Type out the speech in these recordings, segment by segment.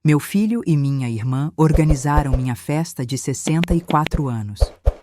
Meu filho e minha irmã organizaram minha festa de 64 anos.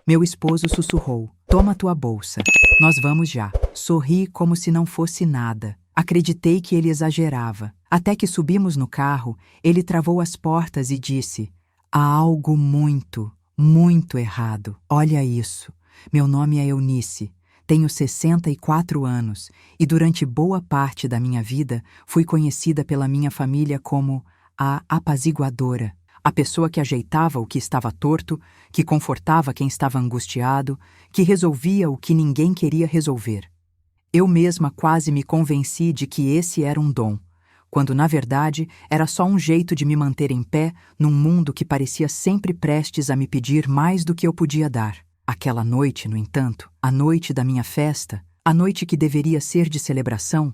Meu esposo sussurrou: "Toma tua bolsa. Nós vamos já." Sorri como se não fosse nada. Acreditei que ele exagerava. Até que subimos no carro, ele travou as portas e disse: "Há algo muito, muito errado. Olha isso. Meu nome é Eunice. Tenho 64 anos e durante boa parte da minha vida fui conhecida pela minha família como a apaziguadora, a pessoa que ajeitava o que estava torto, que confortava quem estava angustiado, que resolvia o que ninguém queria resolver. Eu mesma quase me convenci de que esse era um dom, quando na verdade era só um jeito de me manter em pé num mundo que parecia sempre prestes a me pedir mais do que eu podia dar. Aquela noite, no entanto, a noite da minha festa, a noite que deveria ser de celebração,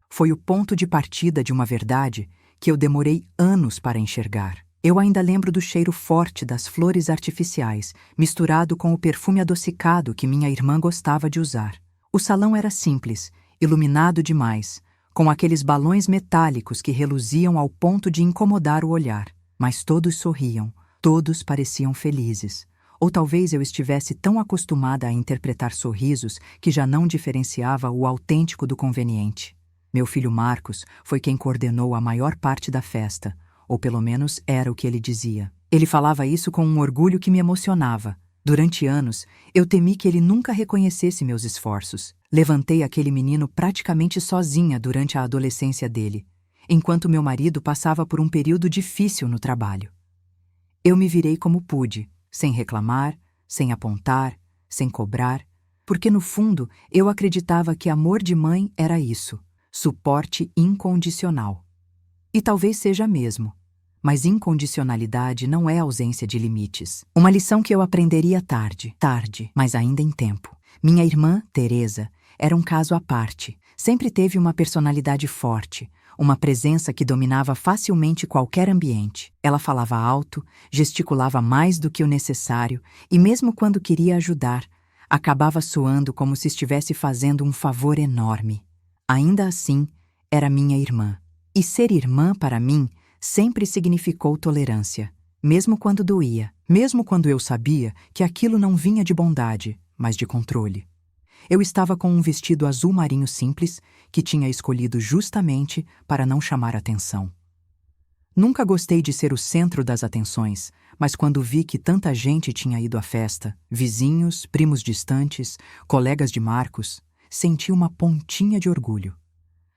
foi o ponto de partida de uma verdade que eu demorei anos para enxergar. Eu ainda lembro do cheiro forte das flores artificiais, misturado com o perfume adocicado que minha irmã gostava de usar. O salão era simples, iluminado demais, com aqueles balões metálicos que reluziam ao ponto de incomodar o olhar. Mas todos sorriam, todos pareciam felizes. Ou talvez eu estivesse tão acostumada a interpretar sorrisos que já não diferenciava o autêntico do conveniente. Meu filho Marcos foi quem coordenou a maior parte da festa, ou pelo menos era o que ele dizia. Ele falava isso com um orgulho que me emocionava. Durante anos, eu temi que ele nunca reconhecesse meus esforços. Levantei aquele menino praticamente sozinha durante a adolescência dele, enquanto meu marido passava por um período difícil no trabalho. Eu me virei como pude, sem reclamar, sem apontar, sem cobrar, porque no fundo eu acreditava que amor de mãe era isso. Suporte incondicional. E talvez seja mesmo, mas incondicionalidade não é ausência de limites. Uma lição que eu aprenderia tarde, mas ainda em tempo. Minha irmã, Teresa, era um caso à parte. Sempre teve uma personalidade forte, uma presença que dominava facilmente qualquer ambiente. Ela falava alto, gesticulava mais do que o necessário e mesmo quando queria ajudar, acabava soando como se estivesse fazendo um favor enorme. Ainda assim, era minha irmã. E ser irmã, para mim, sempre significou tolerância, mesmo quando doía, mesmo quando eu sabia que aquilo não vinha de bondade, mas de controle. Eu estava com um vestido azul marinho simples, que tinha escolhido justamente para não chamar atenção. Nunca gostei de ser o centro das atenções, mas quando vi que tanta gente tinha ido à festa, vizinhos, primos distantes, colegas de Marcos, senti uma pontinha de orgulho.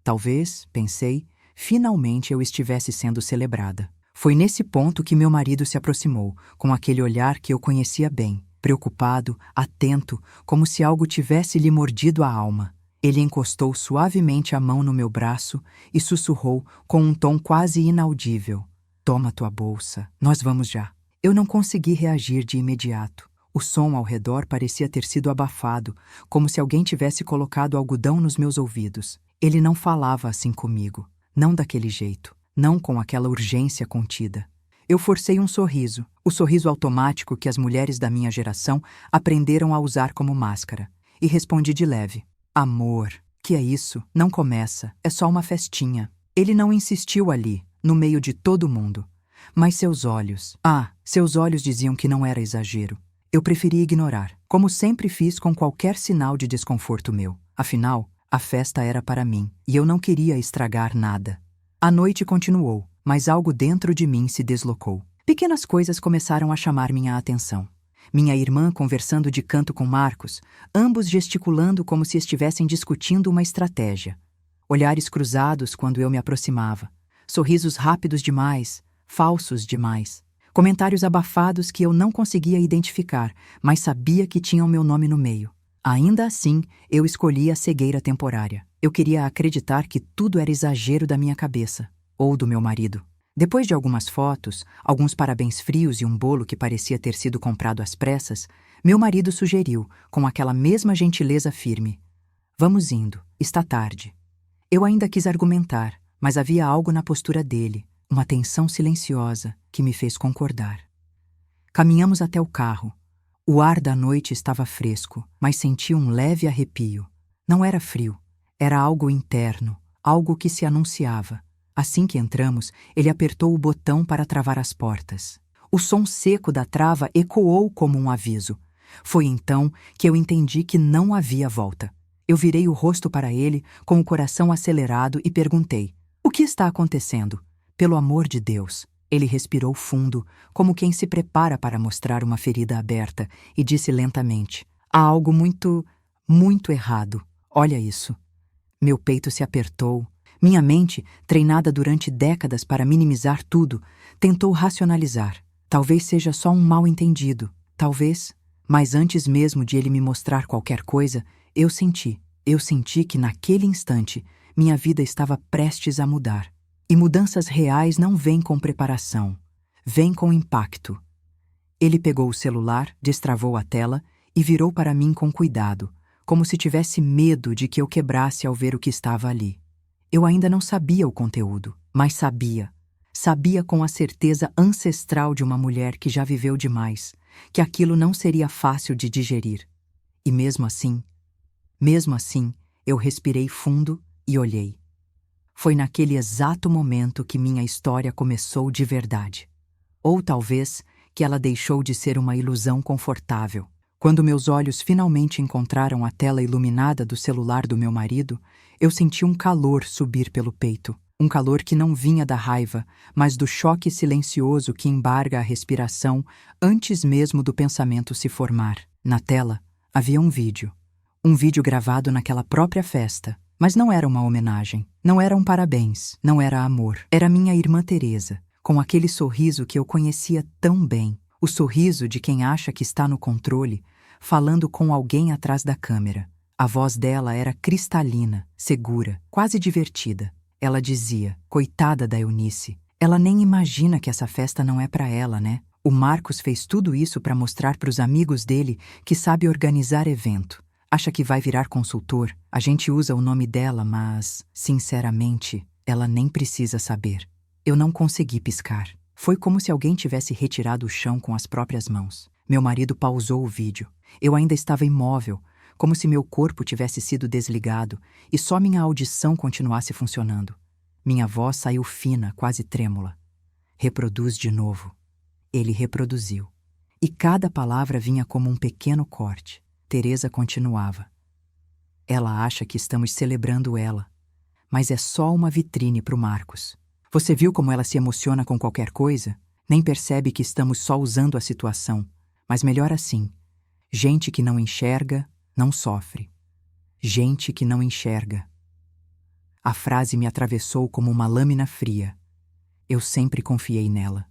Talvez, pensei, finalmente eu estivesse sendo celebrada. Foi nesse ponto que meu marido se aproximou, com aquele olhar que eu conhecia bem, preocupado, atento, como se algo tivesse lhe mordido a alma. Ele encostou suavemente a mão no meu braço e sussurrou com um tom quase inaudível: "Toma tua bolsa, nós vamos já." Eu não consegui reagir de imediato. O som ao redor parecia ter sido abafado, como se alguém tivesse colocado algodão nos meus ouvidos. Ele não falava assim comigo, não daquele jeito, não com aquela urgência contida. Eu forcei um sorriso, o sorriso automático que as mulheres da minha geração aprenderam a usar como máscara, e respondi de leve: "Amor, que é isso? Não começa, é só uma festinha." Ele não insistiu ali, no meio de todo mundo. Mas seus olhos diziam que não era exagero. Eu preferi ignorar, como sempre fiz com qualquer sinal de desconforto meu. Afinal, a festa era para mim, e eu não queria estragar nada. A noite continuou, mas algo dentro de mim se deslocou. Pequenas coisas começaram a chamar minha atenção. Minha irmã conversando de canto com Marcos, ambos gesticulando como se estivessem discutindo uma estratégia. Olhares cruzados quando eu me aproximava. Sorrisos rápidos demais, falsos demais. Comentários abafados que eu não conseguia identificar, mas sabia que tinham meu nome no meio. Ainda assim, eu escolhi a cegueira temporária. Eu queria acreditar que tudo era exagero da minha cabeça, ou do meu marido. Depois de algumas fotos, alguns parabéns frios e um bolo que parecia ter sido comprado às pressas, meu marido sugeriu, com aquela mesma gentileza firme: "Vamos indo, está tarde." Eu ainda quis argumentar, mas havia algo na postura dele, uma tensão silenciosa, que me fez concordar. Caminhamos até o carro. O ar da noite estava fresco, mas senti um leve arrepio. Não era frio, era algo interno, algo que se anunciava. Assim que entramos, ele apertou o botão para travar as portas. O som seco da trava ecoou como um aviso. Foi então que eu entendi que não havia volta. Eu virei o rosto para ele, com o coração acelerado, e perguntei: "O que está acontecendo? Pelo amor de Deus." Ele respirou fundo, como quem se prepara para mostrar uma ferida aberta, e disse lentamente: "Há algo muito errado. Olha isso." Meu peito se apertou. Minha mente, treinada durante décadas para minimizar tudo, tentou racionalizar. Talvez seja só um mal-entendido. Talvez. Mas antes mesmo de ele me mostrar qualquer coisa, eu senti que naquele instante minha vida estava prestes a mudar. E mudanças reais não vêm com preparação, vêm com impacto. Ele pegou o celular, destravou a tela e virou para mim com cuidado, como se tivesse medo de que eu quebrasse ao ver o que estava ali. Eu ainda não sabia o conteúdo, mas sabia. Sabia com a certeza ancestral de uma mulher que já viveu demais, que aquilo não seria fácil de digerir. E mesmo assim, eu respirei fundo e olhei. Foi naquele exato momento que minha história começou de verdade. Ou talvez que ela deixou de ser uma ilusão confortável. Quando meus olhos finalmente encontraram a tela iluminada do celular do meu marido, eu senti um calor subir pelo peito. Um calor que não vinha da raiva, mas do choque silencioso que embarga a respiração antes mesmo do pensamento se formar. Na tela, havia um vídeo. Um vídeo gravado naquela própria festa. Mas não era uma homenagem, não era um parabéns, não era amor. Era minha irmã Teresa, com aquele sorriso que eu conhecia tão bem. O sorriso de quem acha que está no controle, falando com alguém atrás da câmera. A voz dela era cristalina, segura, quase divertida. Ela dizia: "Coitada da Eunice, ela nem imagina que essa festa não é para ela, né? O Marcos fez tudo isso para mostrar para os amigos dele que sabe organizar evento. Acha que vai virar consultor? A gente usa o nome dela, mas, sinceramente, ela nem precisa saber." Eu não consegui piscar. Foi como se alguém tivesse retirado o chão com as próprias mãos. Meu marido pausou o vídeo. Eu ainda estava imóvel, como se meu corpo tivesse sido desligado e só minha audição continuasse funcionando. Minha voz saiu fina, quase trêmula. "Reproduz de novo." Ele reproduziu. E cada palavra vinha como um pequeno corte. Teresa continuava: "Ela acha que estamos celebrando ela, mas é só uma vitrine para o Marcos. Você viu como ela se emociona com qualquer coisa? Nem percebe que estamos só usando a situação. Mas melhor assim. Gente que não enxerga, não sofre. Gente que não enxerga." A frase me atravessou como uma lâmina fria. Eu sempre confiei nela.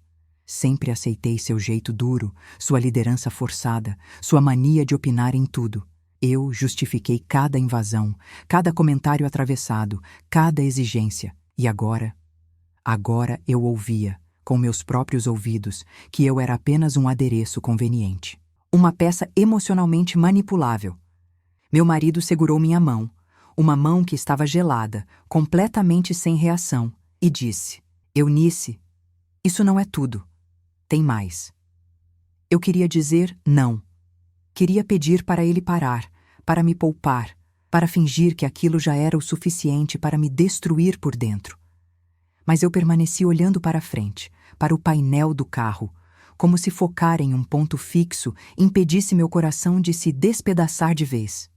Sempre aceitei seu jeito duro, sua liderança forçada, sua mania de opinar em tudo. Eu justifiquei cada invasão, cada comentário atravessado, cada exigência. E agora eu ouvia, com meus próprios ouvidos, que eu era apenas um adereço conveniente. Uma peça emocionalmente manipulável. Meu marido segurou minha mão, uma mão que estava gelada, completamente sem reação, e disse: "Eunice, isso não é tudo. Tem mais." Eu queria dizer não. Queria pedir para ele parar, para me poupar, para fingir que aquilo já era o suficiente para me destruir por dentro. Mas eu permaneci olhando para a frente, para o painel do carro, como se focar em um ponto fixo impedisse meu coração de se despedaçar de vez.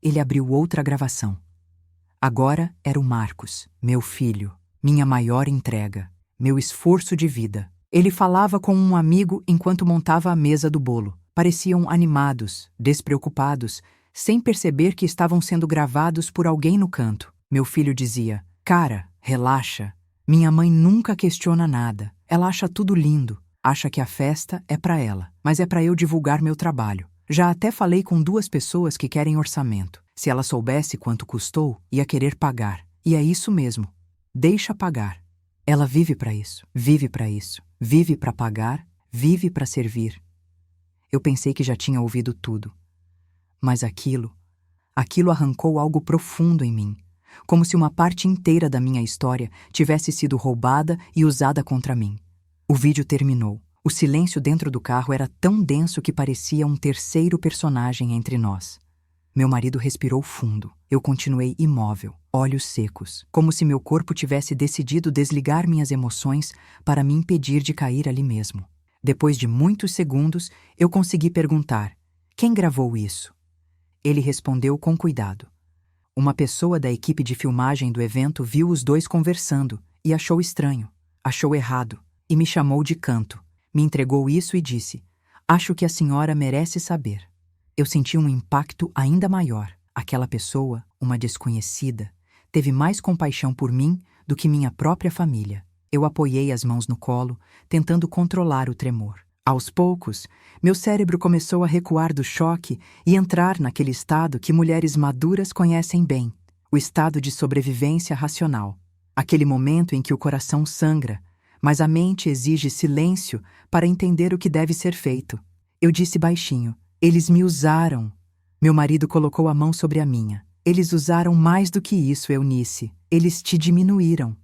Ele abriu outra gravação. Agora era o Marcos, meu filho, minha maior entrega, meu esforço de vida. Ele falava com um amigo enquanto montava a mesa do bolo. Pareciam animados, despreocupados, sem perceber que estavam sendo gravados por alguém no canto. Meu filho dizia: "Cara, relaxa. Minha mãe nunca questiona nada. Ela acha tudo lindo. Acha que a festa é para ela, mas é para eu divulgar meu trabalho. Já até falei com 2 pessoas que querem orçamento. Se ela soubesse quanto custou, ia querer pagar. E é isso mesmo. Deixa pagar. Ela vive para isso, vive para isso, vive para pagar, vive para servir." Eu pensei que já tinha ouvido tudo. Mas aquilo arrancou algo profundo em mim, como se uma parte inteira da minha história tivesse sido roubada e usada contra mim. O vídeo terminou. O silêncio dentro do carro era tão denso que parecia um terceiro personagem entre nós. Meu marido respirou fundo. Eu continuei imóvel, olhos secos, como se meu corpo tivesse decidido desligar minhas emoções para me impedir de cair ali mesmo. Depois de muitos segundos, eu consegui perguntar: quem gravou isso? Ele respondeu com cuidado. Uma pessoa da equipe de filmagem do evento viu os dois conversando e achou estranho, achou errado, e me chamou de canto. Me entregou isso e disse: acho que a senhora merece saber. Eu senti um impacto ainda maior. Aquela pessoa, uma desconhecida, teve mais compaixão por mim do que minha própria família. Eu apoiei as mãos no colo, tentando controlar o tremor. Aos poucos, meu cérebro começou a recuar do choque e entrar naquele estado que mulheres maduras conhecem bem, o estado de sobrevivência racional. Aquele momento em que o coração sangra, mas a mente exige silêncio para entender o que deve ser feito. Eu disse baixinho: eles me usaram. Meu marido colocou a mão sobre a minha. Eles usaram mais do que isso, Eunice. Eles te diminuíram.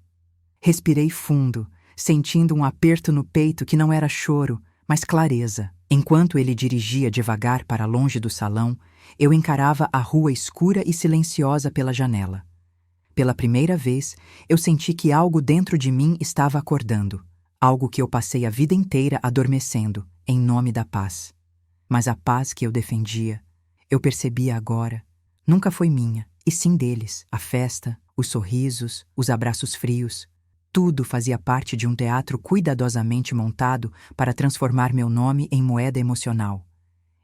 Respirei fundo, sentindo um aperto no peito que não era choro, mas clareza. Enquanto ele dirigia devagar para longe do salão, eu encarava a rua escura e silenciosa pela janela. Pela primeira vez, eu senti que algo dentro de mim estava acordando, algo que eu passei a vida inteira adormecendo, em nome da paz. Mas a paz que eu defendia, eu percebia agora, nunca foi minha, e sim deles. A festa, os sorrisos, os abraços frios, tudo fazia parte de um teatro cuidadosamente montado para transformar meu nome em moeda emocional.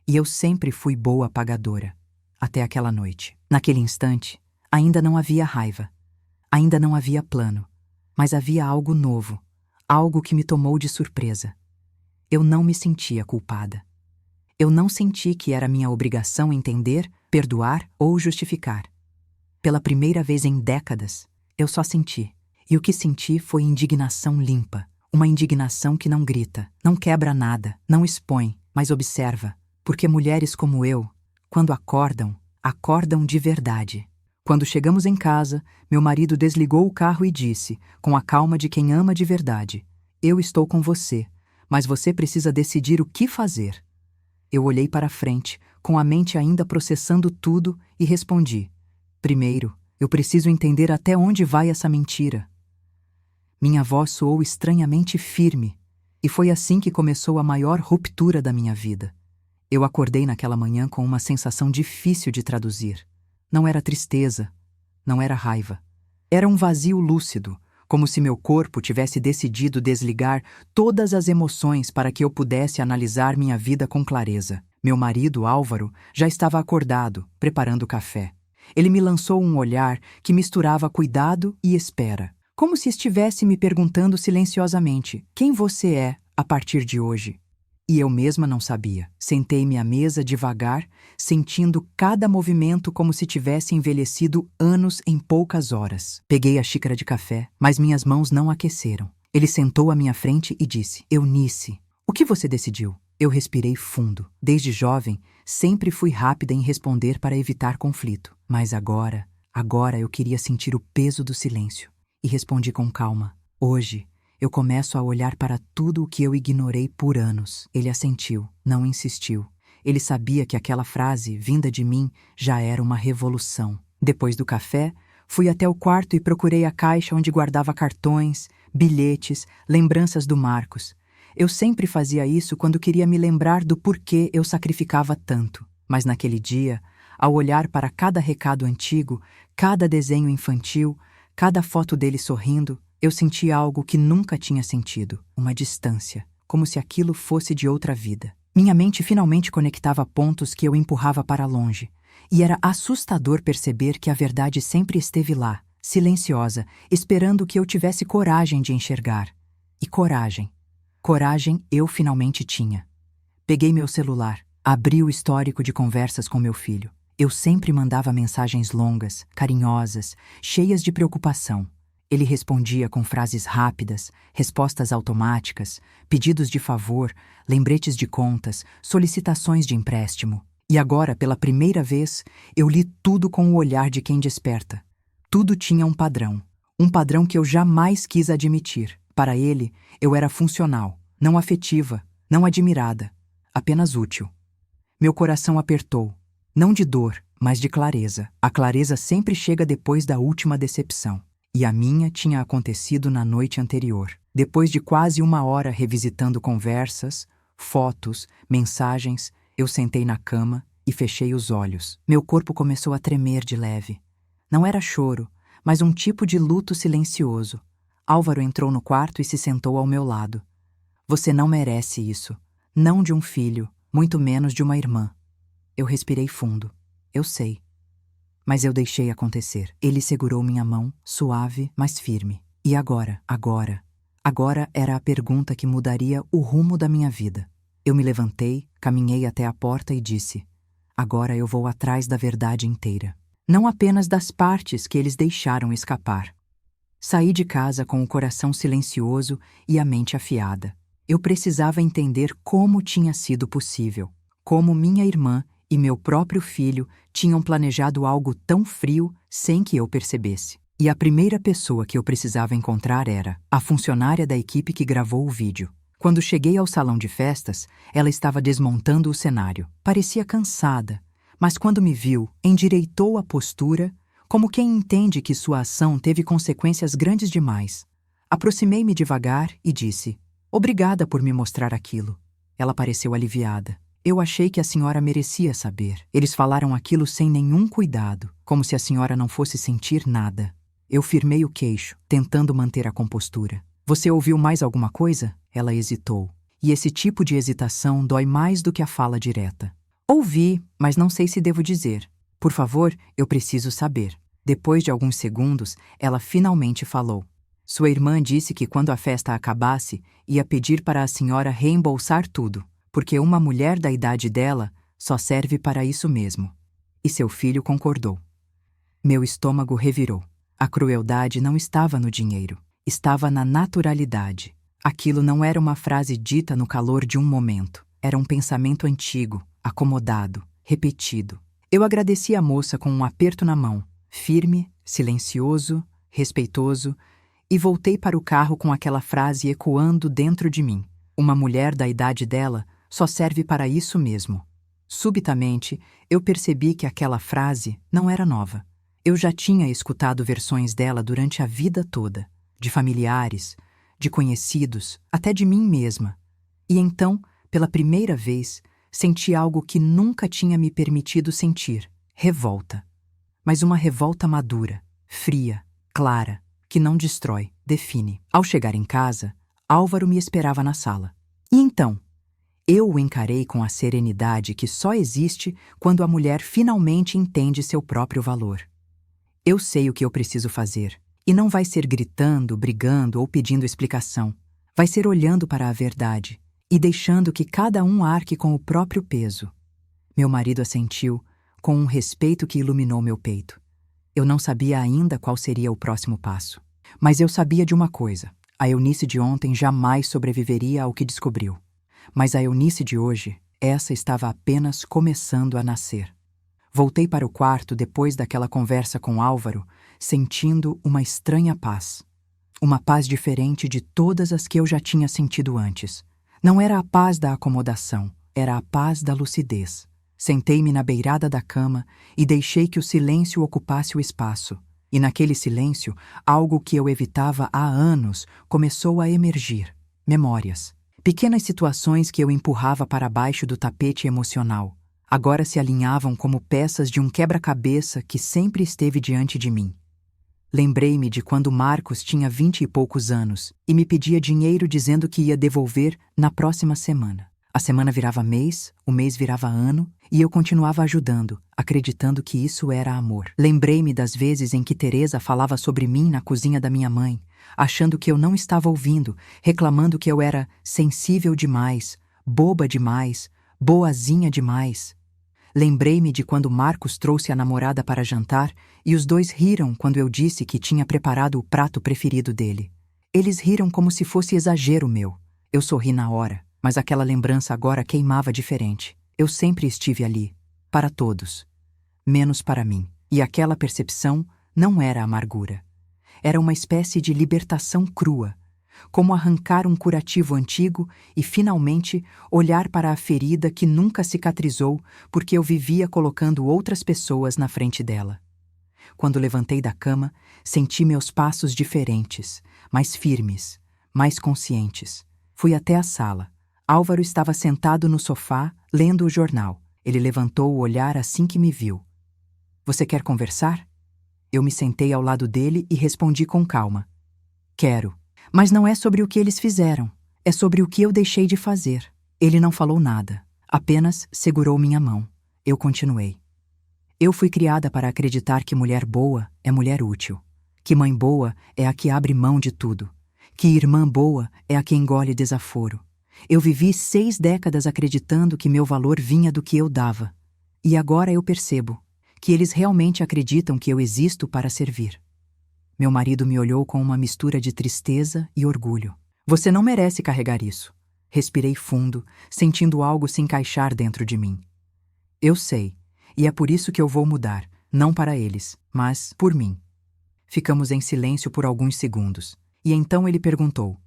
E eu sempre fui boa pagadora, até aquela noite. Naquele instante, ainda não havia raiva, ainda não havia plano, mas havia algo novo, algo que me tomou de surpresa. Eu não me sentia culpada. Eu não senti que era minha obrigação entender, perdoar ou justificar. Pela primeira vez em décadas, eu só senti. E o que senti foi indignação limpa, uma indignação que não grita, não quebra nada, não expõe, mas observa, porque mulheres como eu, quando acordam, acordam de verdade. Quando chegamos em casa, meu marido desligou o carro e disse, com a calma de quem ama de verdade: eu estou com você, mas você precisa decidir o que fazer. Eu olhei para frente, com a mente ainda processando tudo, e respondi: primeiro, eu preciso entender até onde vai essa mentira. Minha voz soou estranhamente firme, e foi assim que começou a maior ruptura da minha vida. Eu acordei naquela manhã com uma sensação difícil de traduzir. Não era tristeza, não era raiva. Era um vazio lúcido, como se meu corpo tivesse decidido desligar todas as emoções para que eu pudesse analisar minha vida com clareza. Meu marido, Álvaro, já estava acordado, preparando café. Ele me lançou um olhar que misturava cuidado e espera, como se estivesse me perguntando silenciosamente: quem você é a partir de hoje? E eu mesma não sabia. Sentei-me à mesa devagar, sentindo cada movimento como se tivesse envelhecido anos em poucas horas. Peguei a xícara de café, mas minhas mãos não aqueceram. Ele sentou à minha frente e disse: Eunice, o que você decidiu? Eu respirei fundo. Desde jovem, sempre fui rápida em responder para evitar conflito. Mas agora eu queria sentir o peso do silêncio. E respondi com calma: hoje, eu começo a olhar para tudo o que eu ignorei por anos. Ele assentiu, não insistiu. Ele sabia que aquela frase, vinda de mim, já era uma revolução. Depois do café, fui até o quarto e procurei a caixa onde guardava cartões, bilhetes, lembranças do Marcos. Eu sempre fazia isso quando queria me lembrar do porquê eu sacrificava tanto. Mas naquele dia, ao olhar para cada recado antigo, cada desenho infantil, cada foto dele sorrindo, eu senti algo que nunca tinha sentido, uma distância, como se aquilo fosse de outra vida. Minha mente finalmente conectava pontos que eu empurrava para longe, e era assustador perceber que a verdade sempre esteve lá, silenciosa, esperando que eu tivesse coragem de enxergar. E coragem eu finalmente tinha. Peguei meu celular, abri o histórico de conversas com meu filho. Eu sempre mandava mensagens longas, carinhosas, cheias de preocupação. Ele respondia com frases rápidas, respostas automáticas, pedidos de favor, lembretes de contas, solicitações de empréstimo. E agora, pela primeira vez, eu li tudo com o olhar de quem desperta. Tudo tinha um padrão que eu jamais quis admitir. Para ele, eu era funcional, não afetiva, não admirada, apenas útil. Meu coração apertou. Não de dor, mas de clareza. A clareza sempre chega depois da última decepção. E a minha tinha acontecido na noite anterior. Depois de quase 1 hora revisitando conversas, fotos, mensagens, eu sentei na cama e fechei os olhos. Meu corpo começou a tremer de leve. Não era choro, mas um tipo de luto silencioso. Álvaro entrou no quarto e se sentou ao meu lado. Você não merece isso. Não de um filho, muito menos de uma irmã. Eu respirei fundo. Eu sei. Mas eu deixei acontecer. Ele segurou minha mão, suave, mas firme. E agora? Agora era a pergunta que mudaria o rumo da minha vida. Eu me levantei, caminhei até a porta e disse: agora eu vou atrás da verdade inteira. Não apenas das partes que eles deixaram escapar. Saí de casa com o coração silencioso e a mente afiada. Eu precisava entender como tinha sido possível. Como minha irmã e meu próprio filho tinham planejado algo tão frio sem que eu percebesse. E a primeira pessoa que eu precisava encontrar era a funcionária da equipe que gravou o vídeo. Quando cheguei ao salão de festas, ela estava desmontando o cenário. Parecia cansada, mas quando me viu, endireitou a postura, como quem entende que sua ação teve consequências grandes demais. Aproximei-me devagar e disse: obrigada por me mostrar aquilo. Ela pareceu aliviada. Eu achei que a senhora merecia saber. Eles falaram aquilo sem nenhum cuidado, como se a senhora não fosse sentir nada. Eu firmei o queixo, tentando manter a compostura. Você ouviu mais alguma coisa? Ela hesitou. E esse tipo de hesitação dói mais do que a fala direta. Ouvi, mas não sei se devo dizer. Por favor, eu preciso saber. Depois de alguns segundos, ela finalmente falou. Sua irmã disse que quando a festa acabasse, ia pedir para a senhora reembolsar tudo, porque uma mulher da idade dela só serve para isso mesmo. E seu filho concordou. Meu estômago revirou. A crueldade não estava no dinheiro, estava na naturalidade. Aquilo não era uma frase dita no calor de um momento. Era um pensamento antigo, acomodado, repetido. Eu agradeci a moça com um aperto na mão, firme, silencioso, respeitoso, e voltei para o carro com aquela frase ecoando dentro de mim. Uma mulher da idade dela só serve para isso mesmo. Subitamente, eu percebi que aquela frase não era nova. Eu já tinha escutado versões dela durante a vida toda, de familiares, de conhecidos, até de mim mesma. E então, pela primeira vez, senti algo que nunca tinha me permitido sentir: revolta. Mas uma revolta madura, fria, clara, que não destrói, define. Ao chegar em casa, Álvaro me esperava na sala. E então? Eu o encarei com a serenidade que só existe quando a mulher finalmente entende seu próprio valor. Eu sei o que eu preciso fazer, e não vai ser gritando, brigando ou pedindo explicação. Vai ser olhando para a verdade e deixando que cada um arque com o próprio peso. Meu marido assentiu, com um respeito que iluminou meu peito. Eu não sabia ainda qual seria o próximo passo. Mas eu sabia de uma coisa: a Eunice de ontem jamais sobreviveria ao que descobriu. Mas a Eunice de hoje, essa estava apenas começando a nascer. Voltei para o quarto depois daquela conversa com Álvaro, sentindo uma estranha paz. Uma paz diferente de todas as que eu já tinha sentido antes. Não era a paz da acomodação, era a paz da lucidez. Sentei-me na beirada da cama e deixei que o silêncio ocupasse o espaço. E naquele silêncio, algo que eu evitava há anos começou a emergir. Memórias. Pequenas situações que eu empurrava para baixo do tapete emocional. Agora se alinhavam como peças de um quebra-cabeça que sempre esteve diante de mim. Lembrei-me de quando Marcos tinha 20 e poucos anos e me pedia dinheiro dizendo que ia devolver na próxima semana. A semana virava mês, o mês virava ano e eu continuava ajudando, acreditando que isso era amor. Lembrei-me das vezes em que Teresa falava sobre mim na cozinha da minha mãe, achando que eu não estava ouvindo, reclamando que eu era sensível demais, boba demais, boazinha demais. Lembrei-me de quando Marcos trouxe a namorada para jantar e os dois riram quando eu disse que tinha preparado o prato preferido dele. Eles riram como se fosse exagero meu. Eu sorri na hora, mas aquela lembrança agora queimava diferente. Eu sempre estive ali, para todos, menos para mim. E aquela percepção não era amargura. Era uma espécie de libertação crua, como arrancar um curativo antigo e, finalmente, olhar para a ferida que nunca cicatrizou porque eu vivia colocando outras pessoas na frente dela. Quando levantei da cama, senti meus passos diferentes, mais firmes, mais conscientes. Fui até a sala. Álvaro estava sentado no sofá, lendo o jornal. Ele levantou o olhar assim que me viu. Você quer conversar? Eu me sentei ao lado dele e respondi com calma. Quero. Mas não é sobre o que eles fizeram. É sobre o que eu deixei de fazer. Ele não falou nada. Apenas segurou minha mão. Eu continuei. Eu fui criada para acreditar que mulher boa é mulher útil. Que mãe boa é a que abre mão de tudo. Que irmã boa é a que engole desaforo. Eu vivi 6 décadas acreditando que meu valor vinha do que eu dava. E agora eu percebo que eles realmente acreditam que eu existo para servir. Meu marido me olhou com uma mistura de tristeza e orgulho. Você não merece carregar isso. Respirei fundo, sentindo algo se encaixar dentro de mim. Eu sei, e é por isso que eu vou mudar, não para eles, mas por mim. Ficamos em silêncio por alguns segundos, e então ele perguntou: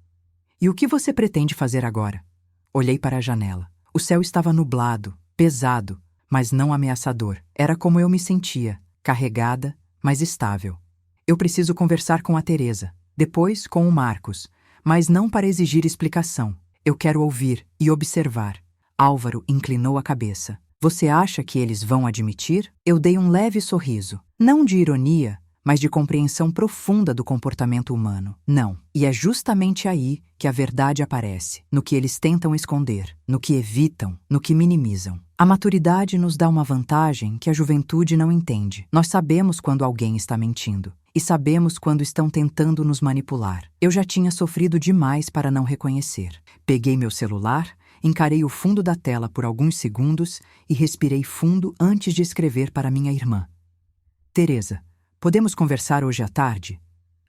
E o que você pretende fazer agora? Olhei para a janela. O céu estava nublado, pesado, mas não ameaçador. Era como eu me sentia, carregada, mas estável. Eu preciso conversar com a Teresa, depois com o Marcos, mas não para exigir explicação. Eu quero ouvir e observar. Álvaro inclinou a cabeça. Você acha que eles vão admitir? Eu dei um leve sorriso, não de ironia, mas de compreensão profunda do comportamento humano. Não. E é justamente aí que a verdade aparece, no que eles tentam esconder, no que evitam, no que minimizam. A maturidade nos dá uma vantagem que a juventude não entende. Nós sabemos quando alguém está mentindo. E sabemos quando estão tentando nos manipular. Eu já tinha sofrido demais para não reconhecer. Peguei meu celular, encarei o fundo da tela por alguns segundos e respirei fundo antes de escrever para minha irmã. Teresa, podemos conversar hoje à tarde?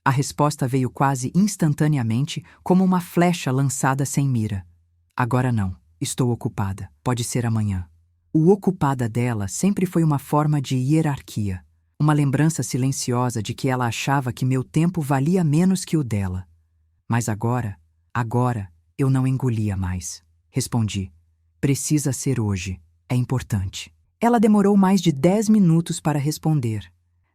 A resposta veio quase instantaneamente, como uma flecha lançada sem mira. Agora não. Estou ocupada. Pode ser amanhã. O ocupada dela sempre foi uma forma de hierarquia. Uma lembrança silenciosa de que ela achava que meu tempo valia menos que o dela. Mas agora, eu não engolia mais. Respondi. Precisa ser hoje. É importante. Ela demorou mais de 10 minutos para responder.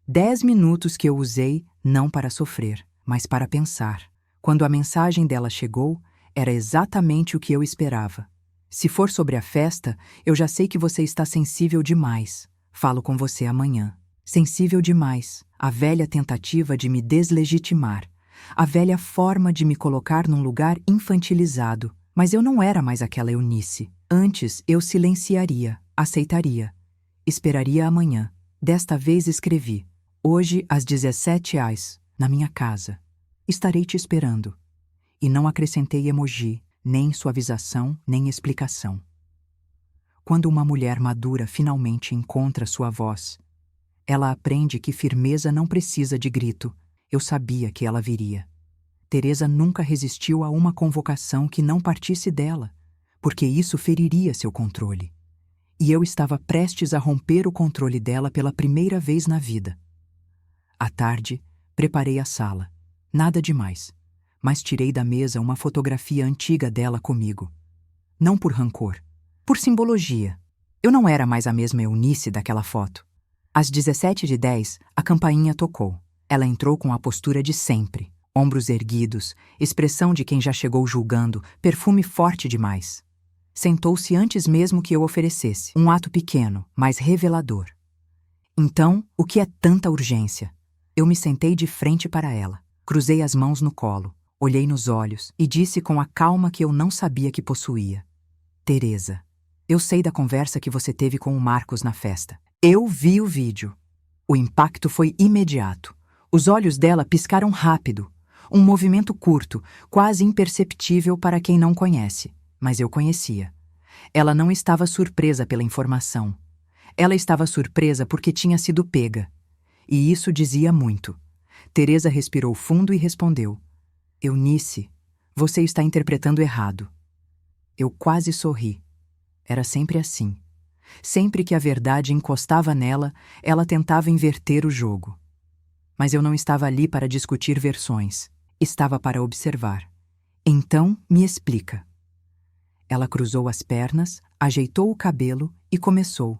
10 minutos que eu usei não para sofrer, mas para pensar. Quando a mensagem dela chegou, era exatamente o que eu esperava. Se for sobre a festa, eu já sei que você está sensível demais. Falo com você amanhã. Sensível demais, a velha tentativa de me deslegitimar, a velha forma de me colocar num lugar infantilizado. Mas eu não era mais aquela Eunice. Antes eu silenciaria, aceitaria. Esperaria amanhã. Desta vez escrevi. Hoje às 17h, na minha casa. Estarei te esperando. E não acrescentei emoji, nem suavização, nem explicação. Quando uma mulher madura finalmente encontra sua voz, ela aprende que firmeza não precisa de grito. Eu sabia que ela viria. Teresa nunca resistiu a uma convocação que não partisse dela, porque isso feriria seu controle. E eu estava prestes a romper o controle dela pela primeira vez na vida. À tarde, preparei a sala. Nada demais, mas tirei da mesa uma fotografia antiga dela comigo. Não por rancor, por simbologia. Eu não era mais a mesma Eunice daquela foto. Às 17h10, a campainha tocou. Ela entrou com a postura de sempre. Ombros erguidos, expressão de quem já chegou julgando, perfume forte demais. Sentou-se antes mesmo que eu oferecesse. Um ato pequeno, mas revelador. Então, o que é tanta urgência? Eu me sentei de frente para ela. Cruzei as mãos no colo, olhei nos olhos e disse com a calma que eu não sabia que possuía. Teresa, eu sei da conversa que você teve com o Marcos na festa. Eu vi o vídeo. O impacto foi imediato. Os olhos dela piscaram rápido. Um movimento curto, quase imperceptível para quem não conhece. Mas eu conhecia. Ela não estava surpresa pela informação. Ela estava surpresa porque tinha sido pega. E isso dizia muito. Teresa respirou fundo e respondeu. Eunice, você está interpretando errado. Eu quase sorri. Era sempre assim. Sempre que a verdade encostava nela, ela tentava inverter o jogo. Mas eu não estava ali para discutir versões. Estava para observar. Então, me explica. Ela cruzou as pernas, ajeitou o cabelo e começou.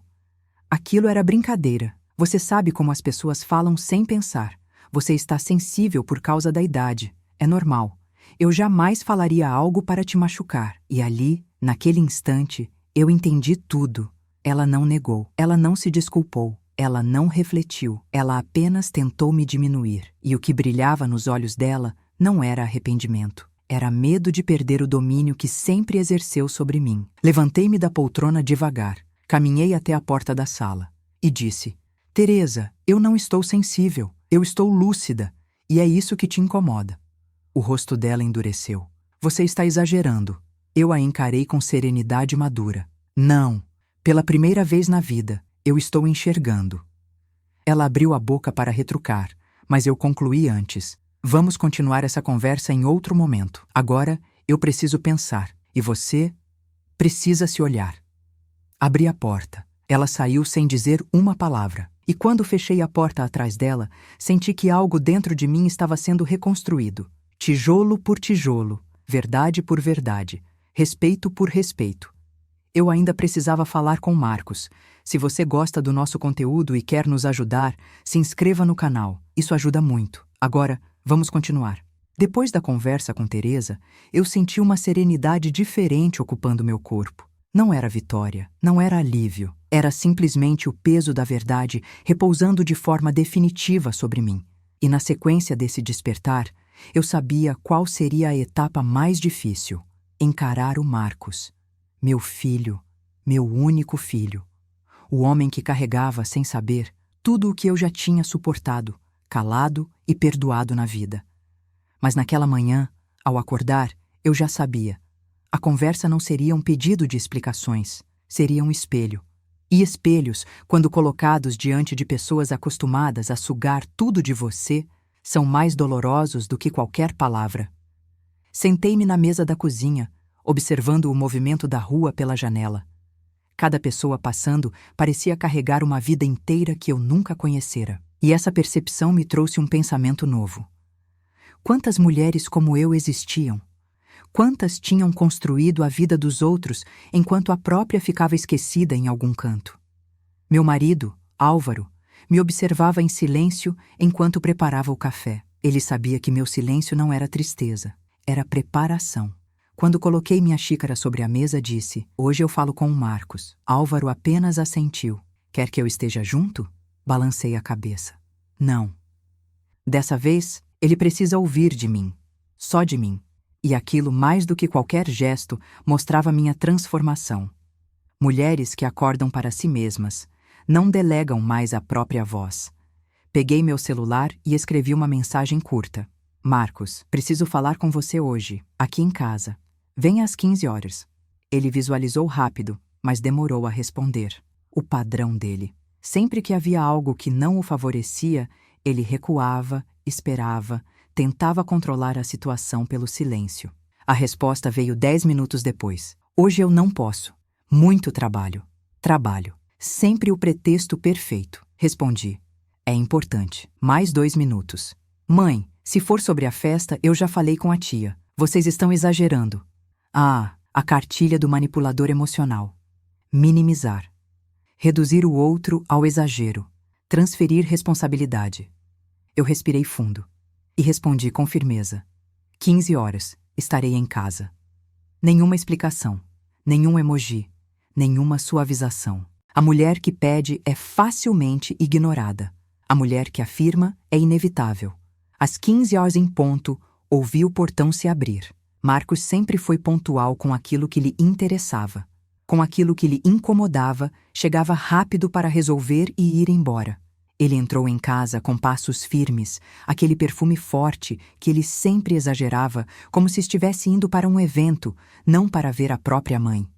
Aquilo era brincadeira. Você sabe como as pessoas falam sem pensar. Você está sensível por causa da idade. É normal. Eu jamais falaria algo para te machucar. E ali, naquele instante, eu entendi tudo. Ela não negou. Ela não se desculpou. Ela não refletiu. Ela apenas tentou me diminuir. E o que brilhava nos olhos dela não era arrependimento. Era medo de perder o domínio que sempre exerceu sobre mim. Levantei-me da poltrona devagar. Caminhei até a porta da sala. E disse: Teresa, eu não estou sensível. Eu estou lúcida. E é isso que te incomoda. O rosto dela endureceu. Você está exagerando. Eu a encarei com serenidade madura. Não. Pela primeira vez na vida, eu estou enxergando. Ela abriu a boca para retrucar, mas eu concluí antes. Vamos continuar essa conversa em outro momento. Agora, eu preciso pensar. E você precisa se olhar. Abri a porta. Ela saiu sem dizer uma palavra. E quando fechei a porta atrás dela, senti que algo dentro de mim estava sendo reconstruído. Tijolo por tijolo, verdade por verdade, respeito por respeito. Eu ainda precisava falar com Marcos. Se você gosta do nosso conteúdo e quer nos ajudar, se inscreva no canal. Isso ajuda muito. Agora, vamos continuar. Depois da conversa com Teresa, eu senti uma serenidade diferente ocupando meu corpo. Não era vitória, não era alívio. Era simplesmente o peso da verdade repousando de forma definitiva sobre mim. E na sequência desse despertar, eu sabia qual seria a etapa mais difícil: encarar o Marcos. Meu filho, meu único filho. O homem que carregava, sem saber, tudo o que eu já tinha suportado, calado e perdoado na vida. Mas naquela manhã, ao acordar, eu já sabia. A conversa não seria um pedido de explicações, seria um espelho. E espelhos, quando colocados diante de pessoas acostumadas a sugar tudo de você, são mais dolorosos do que qualquer palavra. Sentei-me na mesa da cozinha, observando o movimento da rua pela janela. Cada pessoa passando parecia carregar uma vida inteira que eu nunca conhecera. E essa percepção me trouxe um pensamento novo. Quantas mulheres como eu existiam? Quantas tinham construído a vida dos outros enquanto a própria ficava esquecida em algum canto? Meu marido, Álvaro, me observava em silêncio enquanto preparava o café. Ele sabia que meu silêncio não era tristeza, era preparação. Quando coloquei minha xícara sobre a mesa, disse: Hoje eu falo com o Marcos. Álvaro apenas assentiu. Quer que eu esteja junto? Balancei a cabeça. Não. Dessa vez, ele precisa ouvir de mim. Só de mim. E aquilo, mais do que qualquer gesto, mostrava minha transformação. Mulheres que acordam para si mesmas, não delegam mais a própria voz. Peguei meu celular e escrevi uma mensagem curta. Marcos, preciso falar com você hoje, aqui em casa. Venha às 15 horas. Ele visualizou rápido, mas demorou a responder. O padrão dele. Sempre que havia algo que não o favorecia, ele recuava, esperava, tentava controlar a situação pelo silêncio. A resposta veio 10 minutos depois. Hoje eu não posso. Muito trabalho. Trabalho. Sempre o pretexto perfeito. Respondi. É importante. Mais 2 minutos. Mãe, se for sobre a festa, eu já falei com a tia. Vocês estão exagerando. Ah, a cartilha do manipulador emocional. Minimizar. Reduzir o outro ao exagero. Transferir responsabilidade. Eu respirei fundo e respondi com firmeza. 15 horas, estarei em casa. Nenhuma explicação, nenhum emoji, nenhuma suavização. A mulher que pede é facilmente ignorada. A mulher que afirma é inevitável. Às 15 horas em ponto, ouvi o portão se abrir. Marcos sempre foi pontual com aquilo que lhe interessava. Com aquilo que lhe incomodava, chegava rápido para resolver e ir embora. Ele entrou em casa com passos firmes, aquele perfume forte que ele sempre exagerava, como se estivesse indo para um evento, não para ver a própria mãe.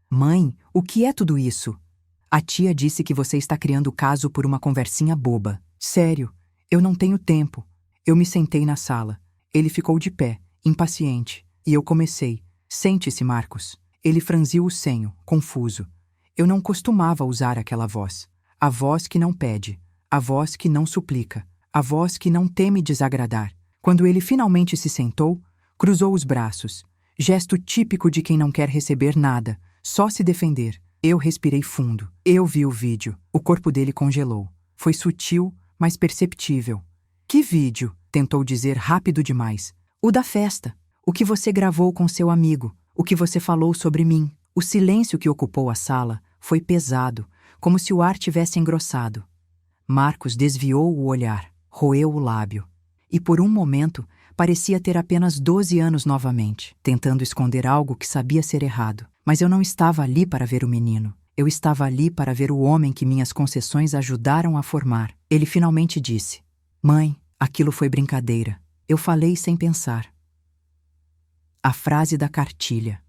Mãe, o que é tudo isso? A tia disse que você está criando caso por uma conversinha boba. Sério, eu não tenho tempo. Eu me sentei na sala. Ele ficou de pé, impaciente, e eu comecei. Sente-se, Marcos. Ele franziu o senho, confuso. Eu não costumava usar aquela voz. A voz que não pede, a voz que não suplica, a voz que não teme desagradar. Quando ele finalmente se sentou, Cruzou os braços. Gesto típico de quem não quer receber nada, só se defender. Eu respirei fundo. Eu vi o vídeo. O corpo dele congelou. Foi sutil, mas perceptível. Que vídeo? Tentou dizer rápido demais. O da festa. O que você gravou com seu amigo. O que você falou sobre mim. O silêncio que ocupou a sala foi pesado, como se o ar tivesse engrossado. Marcos desviou o olhar, roeu o lábio. E por um momento, parecia ter apenas 12 anos novamente, tentando esconder algo que sabia ser errado. Mas eu não estava ali para ver o menino. Eu estava ali para ver o homem que minhas concessões ajudaram a formar. Ele finalmente disse: Mãe, aquilo foi brincadeira. Eu falei sem pensar. A frase da cartilha.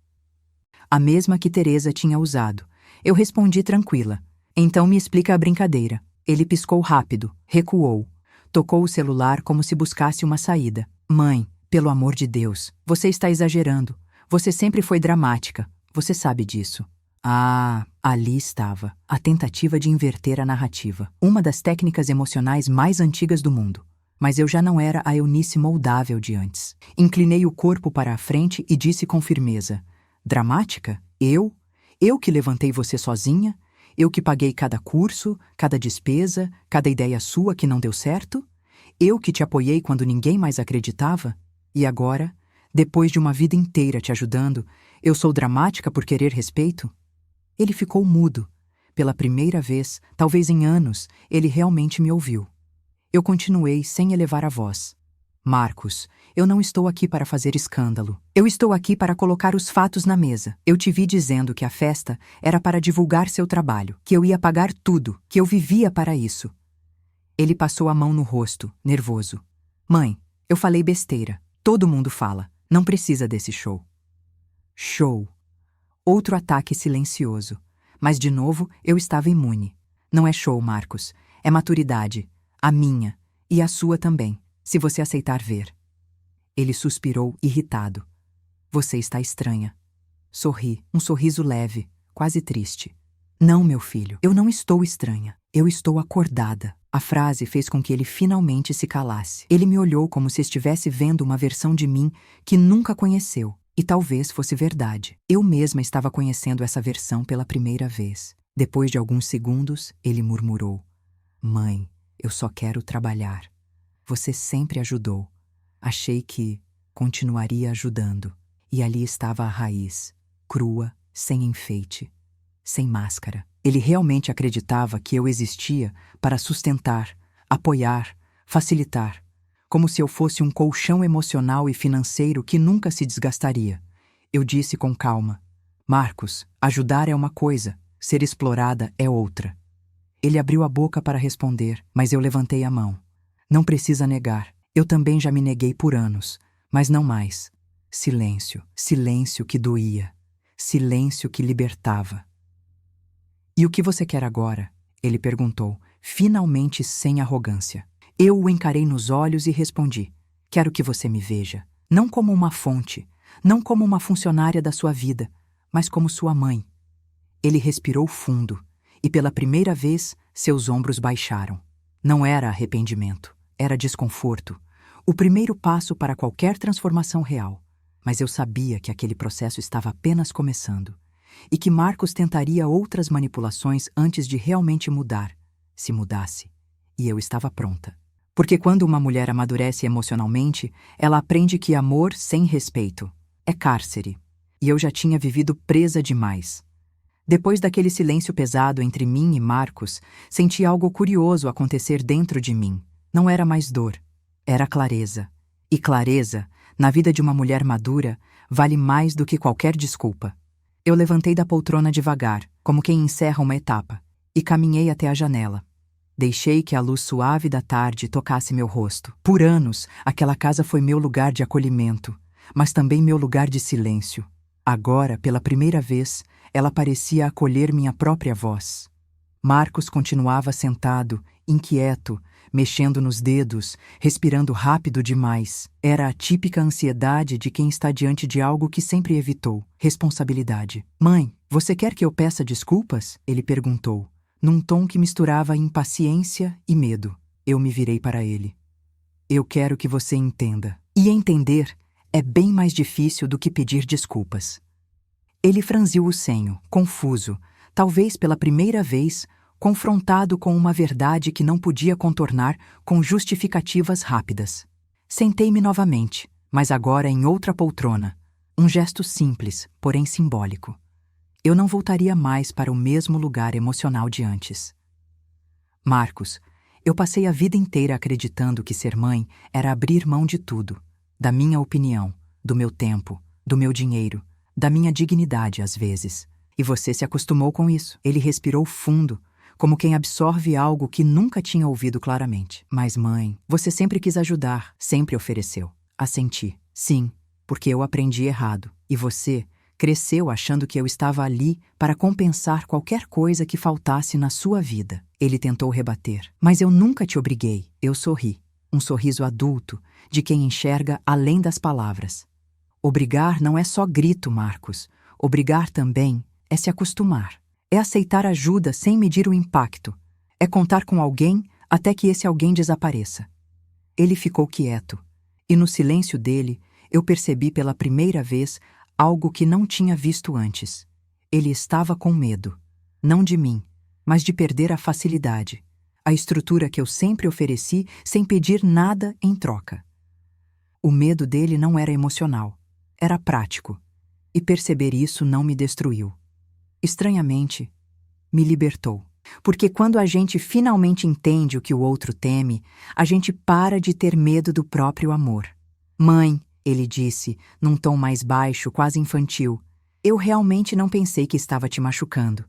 A mesma que Teresa tinha usado. Eu respondi tranquila. Então me explica a brincadeira. Ele piscou rápido, recuou. Tocou o celular como se buscasse uma saída. Mãe, pelo amor de Deus, você está exagerando. Você sempre foi dramática. Você sabe disso. Ah, ali estava. A tentativa de inverter a narrativa. Uma das técnicas emocionais mais antigas do mundo. Mas eu já não era a Eunice moldável de antes. Inclinei o corpo para a frente e disse com firmeza: Dramática? Eu? Eu que levantei você sozinha? Eu que paguei cada curso, cada despesa, cada ideia sua que não deu certo? Eu que te apoiei quando ninguém mais acreditava? E agora, depois de uma vida inteira te ajudando, eu sou dramática por querer respeito? Ele ficou mudo. Pela primeira vez, talvez em anos, ele realmente me ouviu. Eu continuei sem elevar a voz. Marcos, eu não estou aqui para fazer escândalo. Eu estou aqui para colocar os fatos na mesa. Eu te vi dizendo que a festa era para divulgar seu trabalho, que eu ia pagar tudo, que eu vivia para isso. Ele passou a mão no rosto, nervoso. Mãe, eu falei besteira. Todo mundo fala. Não precisa desse show. Show. Outro ataque silencioso. Mas de novo eu estava imune. Não é show, Marcos. É maturidade. A minha. E a sua também. Se você aceitar ver. Ele suspirou, irritado. Você está estranha. Sorri, um sorriso leve, quase triste. Não, meu filho, eu não estou estranha. Eu estou acordada. A frase fez com que ele finalmente se calasse. Ele me olhou como se estivesse vendo uma versão de mim que nunca conheceu. E talvez fosse verdade. Eu mesma estava conhecendo essa versão pela primeira vez. Depois de alguns segundos, ele murmurou. Mãe, eu só quero trabalhar. Você sempre ajudou. Achei que continuaria ajudando. E ali estava a raiz, crua, sem enfeite, sem máscara. Ele realmente acreditava que eu existia para sustentar, apoiar, facilitar, como se eu fosse um colchão emocional e financeiro que nunca se desgastaria. Eu disse com calma: Marcos, ajudar é uma coisa, ser explorada é outra. Ele abriu a boca para responder, mas eu levantei a mão. Não precisa negar. Eu também já me neguei por anos, mas não mais. Silêncio, silêncio que doía. Silêncio que libertava. E o que você quer agora? Ele perguntou, finalmente sem arrogância. Eu o encarei nos olhos e respondi: quero que você me veja. Não como uma fonte, não como uma funcionária da sua vida, mas como sua mãe. Ele respirou fundo, e pela primeira vez seus ombros baixaram. Não era arrependimento. Era desconforto, o primeiro passo para qualquer transformação real. Mas eu sabia que aquele processo estava apenas começando e que Marcos tentaria outras manipulações antes de realmente mudar, se mudasse. E eu estava pronta. Porque quando uma mulher amadurece emocionalmente, ela aprende que amor sem respeito é cárcere. E eu já tinha vivido presa demais. Depois daquele silêncio pesado entre mim e Marcos, senti algo curioso acontecer dentro de mim. Não era mais dor, era clareza. E clareza, na vida de uma mulher madura, vale mais do que qualquer desculpa. Eu levantei da poltrona devagar, como quem encerra uma etapa, e caminhei até a janela. Deixei que a luz suave da tarde tocasse meu rosto. Por anos, aquela casa foi meu lugar de acolhimento, mas também meu lugar de silêncio. Agora, pela primeira vez, ela parecia acolher minha própria voz. Marcos continuava sentado, inquieto, mexendo nos dedos, respirando rápido demais. Era a típica ansiedade de quem está diante de algo que sempre evitou: responsabilidade. Mãe, você quer que eu peça desculpas? Ele perguntou, num tom que misturava impaciência e medo. Eu me virei para ele. Eu quero que você entenda. E entender É bem mais difícil do que pedir desculpas. Ele franziu o senho, confuso, talvez pela primeira vez, confrontado com uma verdade que não podia contornar com justificativas rápidas. Sentei-me novamente, mas agora em outra poltrona. Um gesto simples, porém simbólico. Eu não voltaria mais para o mesmo lugar emocional de antes. Marcos, eu passei a vida inteira acreditando que ser mãe era abrir mão de tudo, da minha opinião, do meu tempo, do meu dinheiro, da minha dignidade às vezes. E você se acostumou com isso. Ele respirou fundo, como quem absorve algo que nunca tinha ouvido claramente. Mas mãe, você sempre quis ajudar, sempre ofereceu. Assenti. Sim, porque eu aprendi errado. E você cresceu achando que eu estava ali para compensar qualquer coisa que faltasse na sua vida. Ele tentou rebater. Mas eu nunca te obriguei. Eu sorri. Um sorriso adulto, de quem enxerga além das palavras. Obrigar não é só grito, Marcos. Obrigar também é se acostumar. É aceitar ajuda sem medir o impacto. É contar com alguém até que esse alguém desapareça. Ele ficou quieto. E no silêncio dele, eu percebi pela primeira vez algo que não tinha visto antes. Ele estava com medo. Não de mim, mas de perder a facilidade. A estrutura que eu sempre ofereci sem pedir nada em troca. O medo dele não era emocional. Era prático. E perceber isso não me destruiu. Estranhamente, me libertou. Porque quando a gente finalmente entende o que o outro teme, a gente para de ter medo do próprio amor. Mãe, ele disse, num tom mais baixo, quase infantil, eu realmente não pensei que estava te machucando.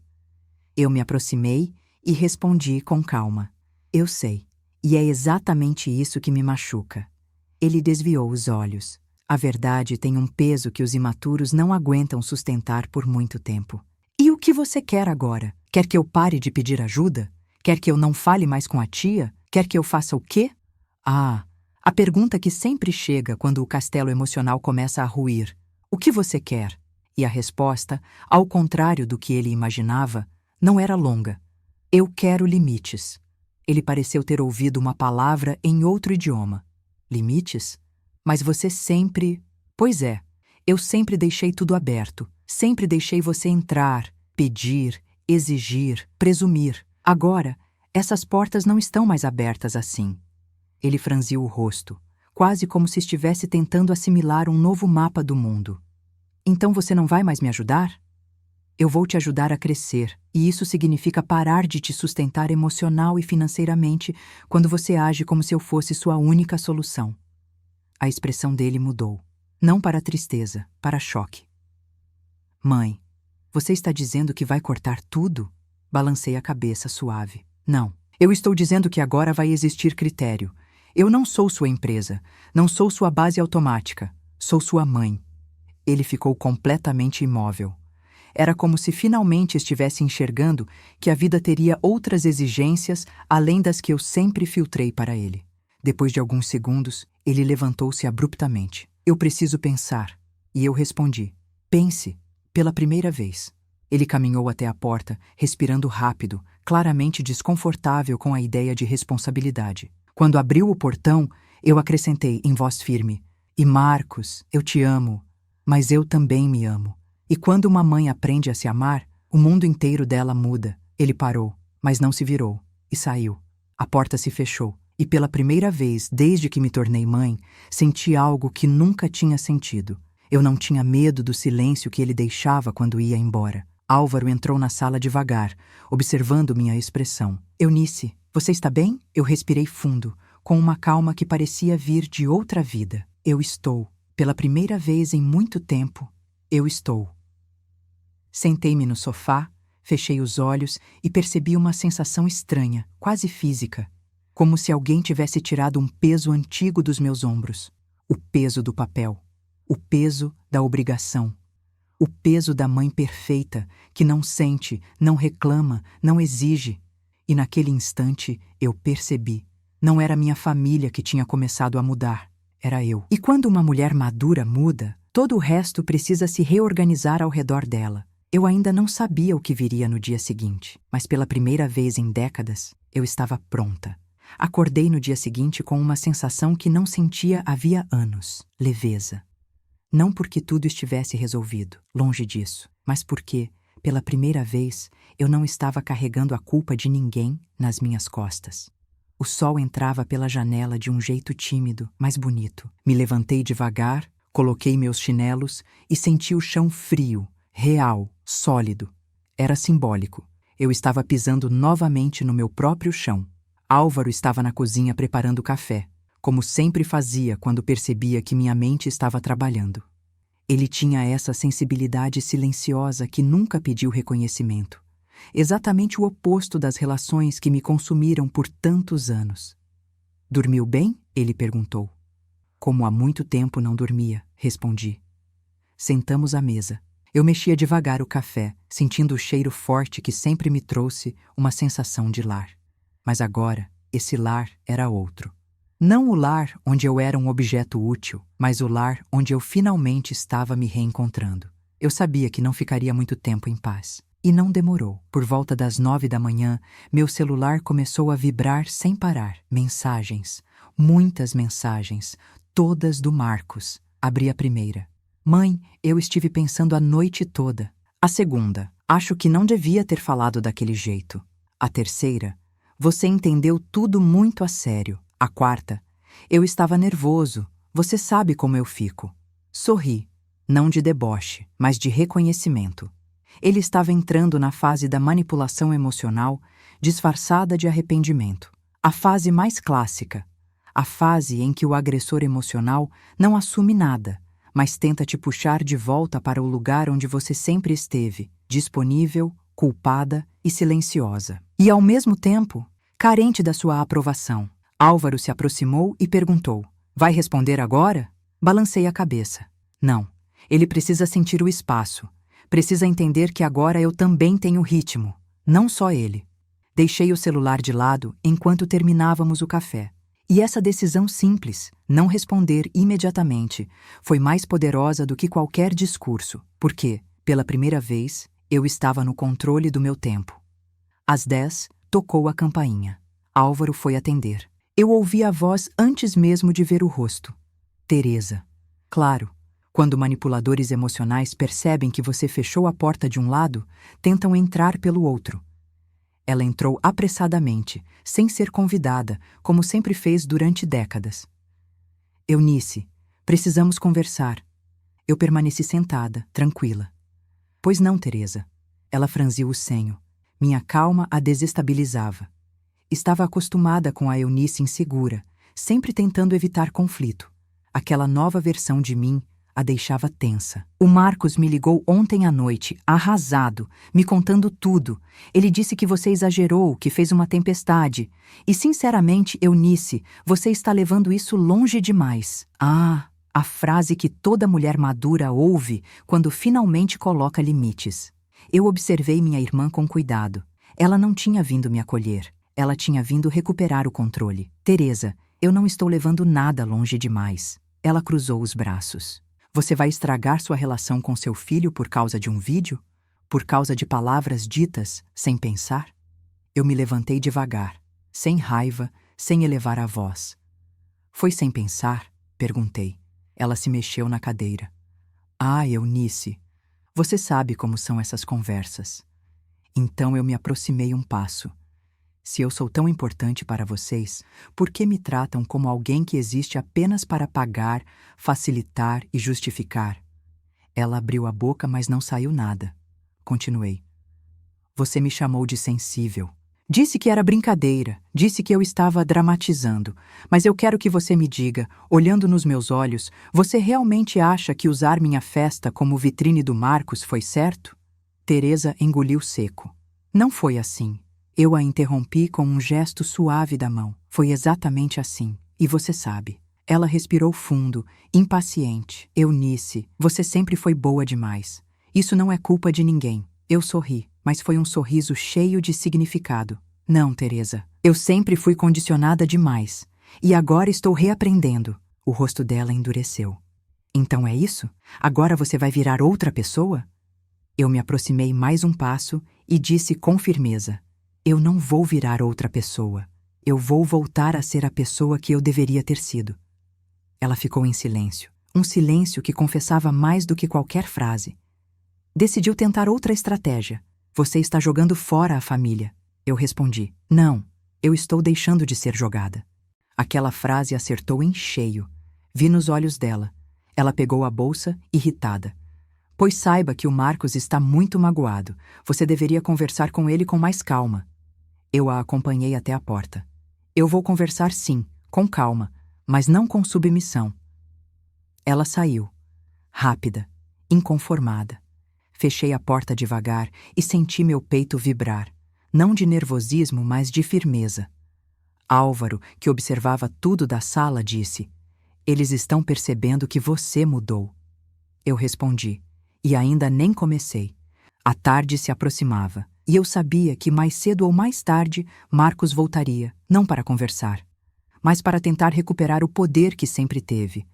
Eu me aproximei e respondi com calma. Eu sei, e é exatamente isso que me machuca. Ele desviou os olhos. A verdade tem um peso que os imaturos não aguentam sustentar por muito tempo. E o que você quer agora? Quer que eu pare de pedir ajuda? Quer que eu não fale mais com a tia? Quer que eu faça o quê? Ah, a pergunta que sempre chega quando o castelo emocional começa a ruir. O que você quer? E a resposta, ao contrário do que ele imaginava, não era longa. Eu quero limites. Ele pareceu ter ouvido uma palavra em outro idioma. Limites? Mas você sempre... Pois é, eu sempre deixei tudo aberto. Sempre deixei você entrar, pedir, exigir, presumir. Agora, essas portas não estão mais abertas assim. Ele franziu o rosto, quase como se estivesse tentando assimilar um novo mapa do mundo. Então você não vai mais me ajudar? Eu vou te ajudar a crescer, e isso significa parar de te sustentar emocional e financeiramente quando você age como se eu fosse sua única solução. A expressão dele mudou. Não para tristeza, para choque. Mãe, você está dizendo que vai cortar tudo? Balancei a cabeça suave. Não, eu estou dizendo que agora vai existir critério. Eu não sou sua empresa, não sou sua base automática, sou sua mãe. Ele ficou completamente imóvel. Era como se finalmente estivesse enxergando que a vida teria outras exigências além das que eu sempre filtrei para ele. Depois de alguns segundos, ele levantou-se abruptamente. Eu preciso pensar. E eu respondi. Pense, pela primeira vez. Ele caminhou até a porta, respirando rápido, claramente desconfortável com a ideia de responsabilidade. Quando abriu o portão, eu acrescentei em voz firme. E Marcos, eu te amo, mas eu também me amo. E quando uma mãe aprende a se amar, o mundo inteiro dela muda. Ele parou, mas não se virou, e saiu. A porta se fechou, e pela primeira vez desde que me tornei mãe, senti algo que nunca tinha sentido. Eu não tinha medo do silêncio que ele deixava quando ia embora. Álvaro entrou na sala devagar, observando minha expressão. Eunice, você está bem? Eu respirei fundo, com uma calma que parecia vir de outra vida. Eu estou. Pela primeira vez em muito tempo, eu estou. Sentei-me no sofá, fechei os olhos e percebi uma sensação estranha, quase física, como se alguém tivesse tirado um peso antigo dos meus ombros. O peso do papel, o peso da obrigação, o peso da mãe perfeita que não sente, não reclama, não exige. E naquele instante eu percebi. Não era minha família que tinha começado a mudar, era eu. E quando uma mulher madura muda, todo o resto precisa se reorganizar ao redor dela. Eu ainda não sabia o que viria no dia seguinte, mas pela primeira vez em décadas, eu estava pronta. Acordei no dia seguinte com uma sensação que não sentia havia anos, leveza. Não porque tudo estivesse resolvido, longe disso, mas porque, pela primeira vez, eu não estava carregando a culpa de ninguém nas minhas costas. O sol entrava pela janela de um jeito tímido, mas bonito. Me levantei devagar, coloquei meus chinelos e senti o chão frio, real, sólido. Era simbólico. Eu estava pisando novamente no meu próprio chão. Álvaro estava na cozinha preparando café, como sempre fazia quando percebia que minha mente estava trabalhando. Ele tinha essa sensibilidade silenciosa que nunca pediu reconhecimento. Exatamente o oposto das relações que me consumiram por tantos anos. Dormiu bem? Ele perguntou. Como há muito tempo não dormia, respondi. Sentamos à mesa. Eu mexia devagar o café, sentindo o cheiro forte que sempre me trouxe uma sensação de lar. Mas agora, esse lar era outro. Não o lar onde eu era um objeto útil, mas o lar onde eu finalmente estava me reencontrando. Eu sabia que não ficaria muito tempo em paz. E não demorou. Por volta das 9 da manhã, meu celular começou a vibrar sem parar. Mensagens. Muitas mensagens. Todas do Marcos. Abri a primeira. Mãe, eu estive pensando a noite toda. A segunda. Acho que não devia ter falado daquele jeito. A terceira. Você entendeu tudo muito a sério. A quarta. Eu estava nervoso. Você sabe como eu fico. Sorri. Não de deboche, mas de reconhecimento. Ele estava entrando na fase da manipulação emocional, disfarçada de arrependimento. A fase mais clássica. A fase em que o agressor emocional não assume nada, mas tenta te puxar de volta para o lugar onde você sempre esteve, disponível, culpada e silenciosa. E, ao mesmo tempo, carente da sua aprovação. Álvaro se aproximou e perguntou: Vai responder agora? Balancei a cabeça. Não. Ele precisa sentir o espaço. Precisa entender que agora eu também tenho ritmo, não só ele. Deixei o celular de lado enquanto terminávamos o café. E essa decisão simples, não responder imediatamente, foi mais poderosa do que qualquer discurso, porque, pela primeira vez, eu estava no controle do meu tempo. Às 10, tocou a campainha. Álvaro foi atender. Eu ouvi a voz antes mesmo de ver o rosto. Teresa. Claro. Quando manipuladores emocionais percebem que você fechou a porta de um lado, tentam entrar pelo outro. Ela entrou apressadamente, sem ser convidada, como sempre fez durante décadas. Eunice, precisamos conversar. Eu permaneci sentada, tranquila. Pois não, Teresa. Ela franziu o senho. Minha calma a desestabilizava. Estava acostumada com a Eunice insegura, sempre tentando evitar conflito. Aquela nova versão de mim a deixava tensa. O Marcos me ligou ontem à noite, arrasado, me contando tudo. Ele disse que você exagerou, que fez uma tempestade. E, sinceramente, Eunice, você está levando isso longe demais. Ah, a frase que toda mulher madura ouve quando finalmente coloca limites. Eu observei minha irmã com cuidado. Ela não tinha vindo me acolher. Ela tinha vindo recuperar o controle. Teresa, eu não estou levando nada longe demais. Ela cruzou os braços. Você vai estragar sua relação com seu filho por causa de um vídeo? Por causa de palavras ditas sem pensar? Eu me levantei devagar, sem raiva, sem elevar a voz. Foi sem pensar? Perguntei. Ela se mexeu na cadeira. Ah, Eunice, você sabe como são essas conversas. Então eu me aproximei um passo. Se eu sou tão importante para vocês, por que me tratam como alguém que existe apenas para pagar, facilitar e justificar? Ela abriu a boca, mas não saiu nada. Continuei. Você me chamou de sensível. Disse que era brincadeira, disse que eu estava dramatizando, mas eu quero que você me diga, olhando nos meus olhos, você realmente acha que usar minha festa como vitrine do Marcos foi certo? Teresa engoliu seco. Não foi assim. Eu a interrompi com um gesto suave da mão. Foi exatamente assim. E você sabe. Ela respirou fundo, impaciente. Eunice, você sempre foi boa demais. Isso não é culpa de ninguém. Eu sorri, mas foi um sorriso cheio de significado. Não, Teresa. Eu sempre fui condicionada demais. E agora estou reaprendendo. O rosto dela endureceu. Então é isso? Agora você vai virar outra pessoa? Eu me aproximei mais um passo e disse com firmeza. Eu não vou virar outra pessoa. Eu vou voltar a ser a pessoa que eu deveria ter sido. Ela ficou em silêncio, Um silêncio que confessava mais do que qualquer frase. Decidiu tentar outra estratégia. Você está jogando fora a família. Eu respondi. Não, eu estou deixando de ser jogada. Aquela frase acertou em cheio. Vi nos olhos dela. Ela pegou a bolsa, irritada. Pois saiba que o Marcos está muito magoado. Você deveria conversar com ele com mais calma. Eu a acompanhei até a porta. Eu vou conversar sim, com calma, mas não com submissão. Ela saiu. Rápida, inconformada. Fechei a porta devagar e senti meu peito vibrar. Não de nervosismo, mas de firmeza. Álvaro, que observava tudo da sala, disse: Eles estão percebendo que você mudou. Eu respondi, e ainda nem comecei. A tarde se aproximava, e eu sabia que mais cedo ou mais tarde Marcos voltaria, não para conversar, mas para tentar recuperar o poder que sempre teve.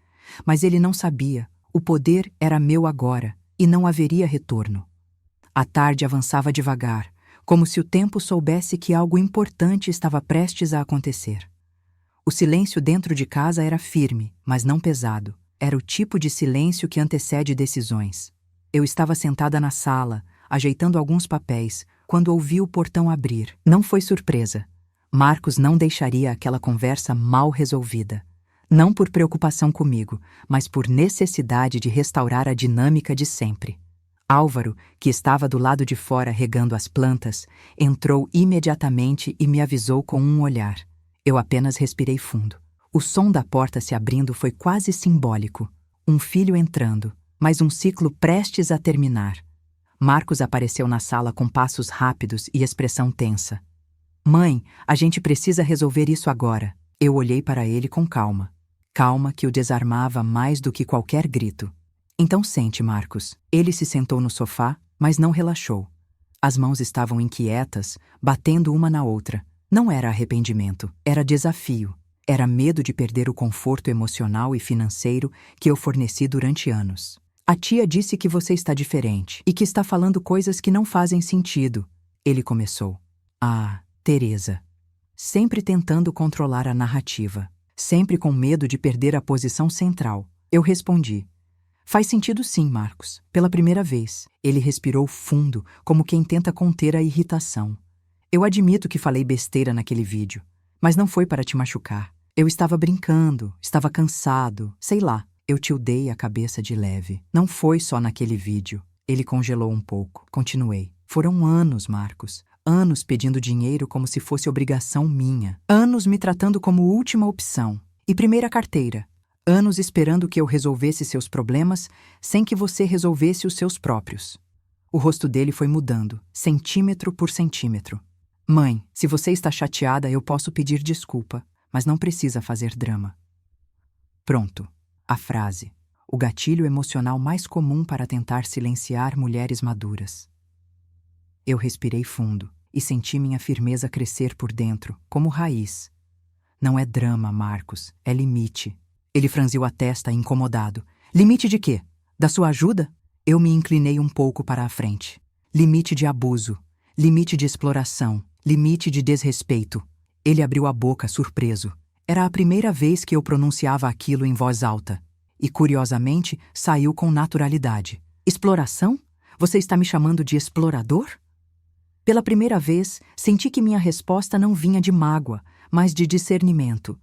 Mas ele não sabia, o poder era meu agora, e não haveria retorno. A tarde avançava devagar, como se o tempo soubesse que algo importante estava prestes a acontecer. O silêncio dentro de casa era firme, mas não pesado. Era o tipo de silêncio que antecede decisões. Eu estava sentada na sala, ajeitando alguns papéis, quando ouvi o portão abrir. Não foi surpresa. Marcos não deixaria aquela conversa mal resolvida. Não por preocupação comigo, mas por necessidade de restaurar a dinâmica de sempre. Álvaro, que estava do lado de fora regando as plantas, entrou imediatamente e me avisou com um olhar. Eu apenas respirei fundo. O som da porta se abrindo foi quase simbólico. Um filho entrando, mas um ciclo prestes a terminar. Marcos apareceu na sala com passos rápidos e expressão tensa. Mãe, a gente precisa resolver isso agora. Eu olhei para ele com calma. Calma que o desarmava mais do que qualquer grito. Então sente, Marcos. Ele se sentou no sofá, mas não relaxou. As mãos estavam inquietas, batendo uma na outra. Não era arrependimento, era desafio. Era medo de perder o conforto emocional e financeiro que eu forneci durante anos. A tia disse que você está diferente e que está falando coisas que não fazem sentido. Ele começou. Ah, Teresa. Sempre tentando controlar a narrativa. Sempre com medo de perder a posição central. Eu respondi. Faz sentido sim, Marcos. Pela primeira vez. Ele respirou fundo, como quem tenta conter a irritação. Eu admito que falei besteira naquele vídeo, mas não foi para te machucar. Eu estava brincando, estava cansado, sei lá. Eu tildei a cabeça de leve. Não foi só naquele vídeo. Ele congelou um pouco. Continuei. Foram anos, Marcos. Anos pedindo dinheiro como se fosse obrigação minha. Anos me tratando como última opção. E primeira carteira. Anos esperando que eu resolvesse seus problemas sem que você resolvesse os seus próprios. O rosto dele foi mudando, centímetro por centímetro. Mãe, se você está chateada, eu posso pedir desculpa, mas não precisa fazer drama. Pronto. A frase. O gatilho emocional mais comum para tentar silenciar mulheres maduras. Eu respirei fundo e senti minha firmeza crescer por dentro, como raiz. Não é drama, Marcos, é limite. Ele franziu a testa, incomodado. Limite de quê? Da sua ajuda? Eu me inclinei um pouco para a frente. Limite de abuso, limite de exploração, limite de desrespeito. Ele abriu a boca, surpreso. Era a primeira vez que eu pronunciava aquilo em voz alta. E, curiosamente, saiu com naturalidade. Exploração? Você está me chamando de explorador? Pela primeira vez, senti que minha resposta não vinha de mágoa, mas de discernimento.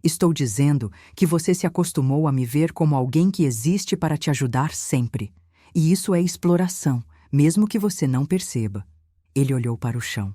Estou dizendo que você se acostumou a me ver como alguém que existe para te ajudar sempre. E isso é exploração, mesmo que você não perceba. Ele olhou para o chão.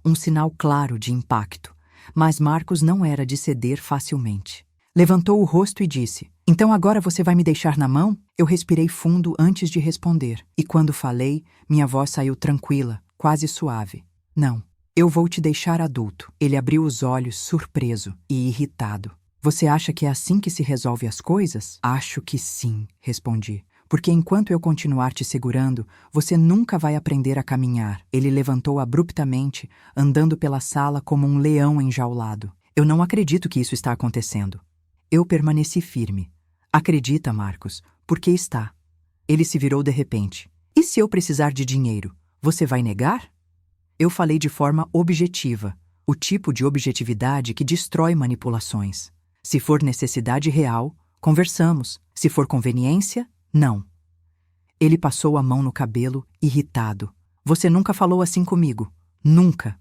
Um sinal claro de impacto. Mas Marcos não era de ceder facilmente. Levantou o rosto e disse, então agora você vai me deixar na mão? Eu respirei fundo antes de responder. E quando falei, minha voz saiu tranquila, quase suave. Não, eu vou te deixar adulto. Ele abriu os olhos, surpreso e irritado. Você acha que é assim que se resolve as coisas? Acho que sim, respondi. Porque enquanto eu continuar te segurando, você nunca vai aprender a caminhar. Ele levantou abruptamente, andando pela sala como um leão enjaulado. Eu não acredito que isso está acontecendo. Eu permaneci firme. Acredita, Marcos, porque está. Ele se virou de repente. E se eu precisar de dinheiro, você vai negar? Eu falei de forma objetiva, o tipo de objetividade que destrói manipulações. Se for necessidade real, Conversamos. Se for conveniência, não. Ele passou a mão no cabelo, irritado. Você nunca falou assim comigo. Nunca.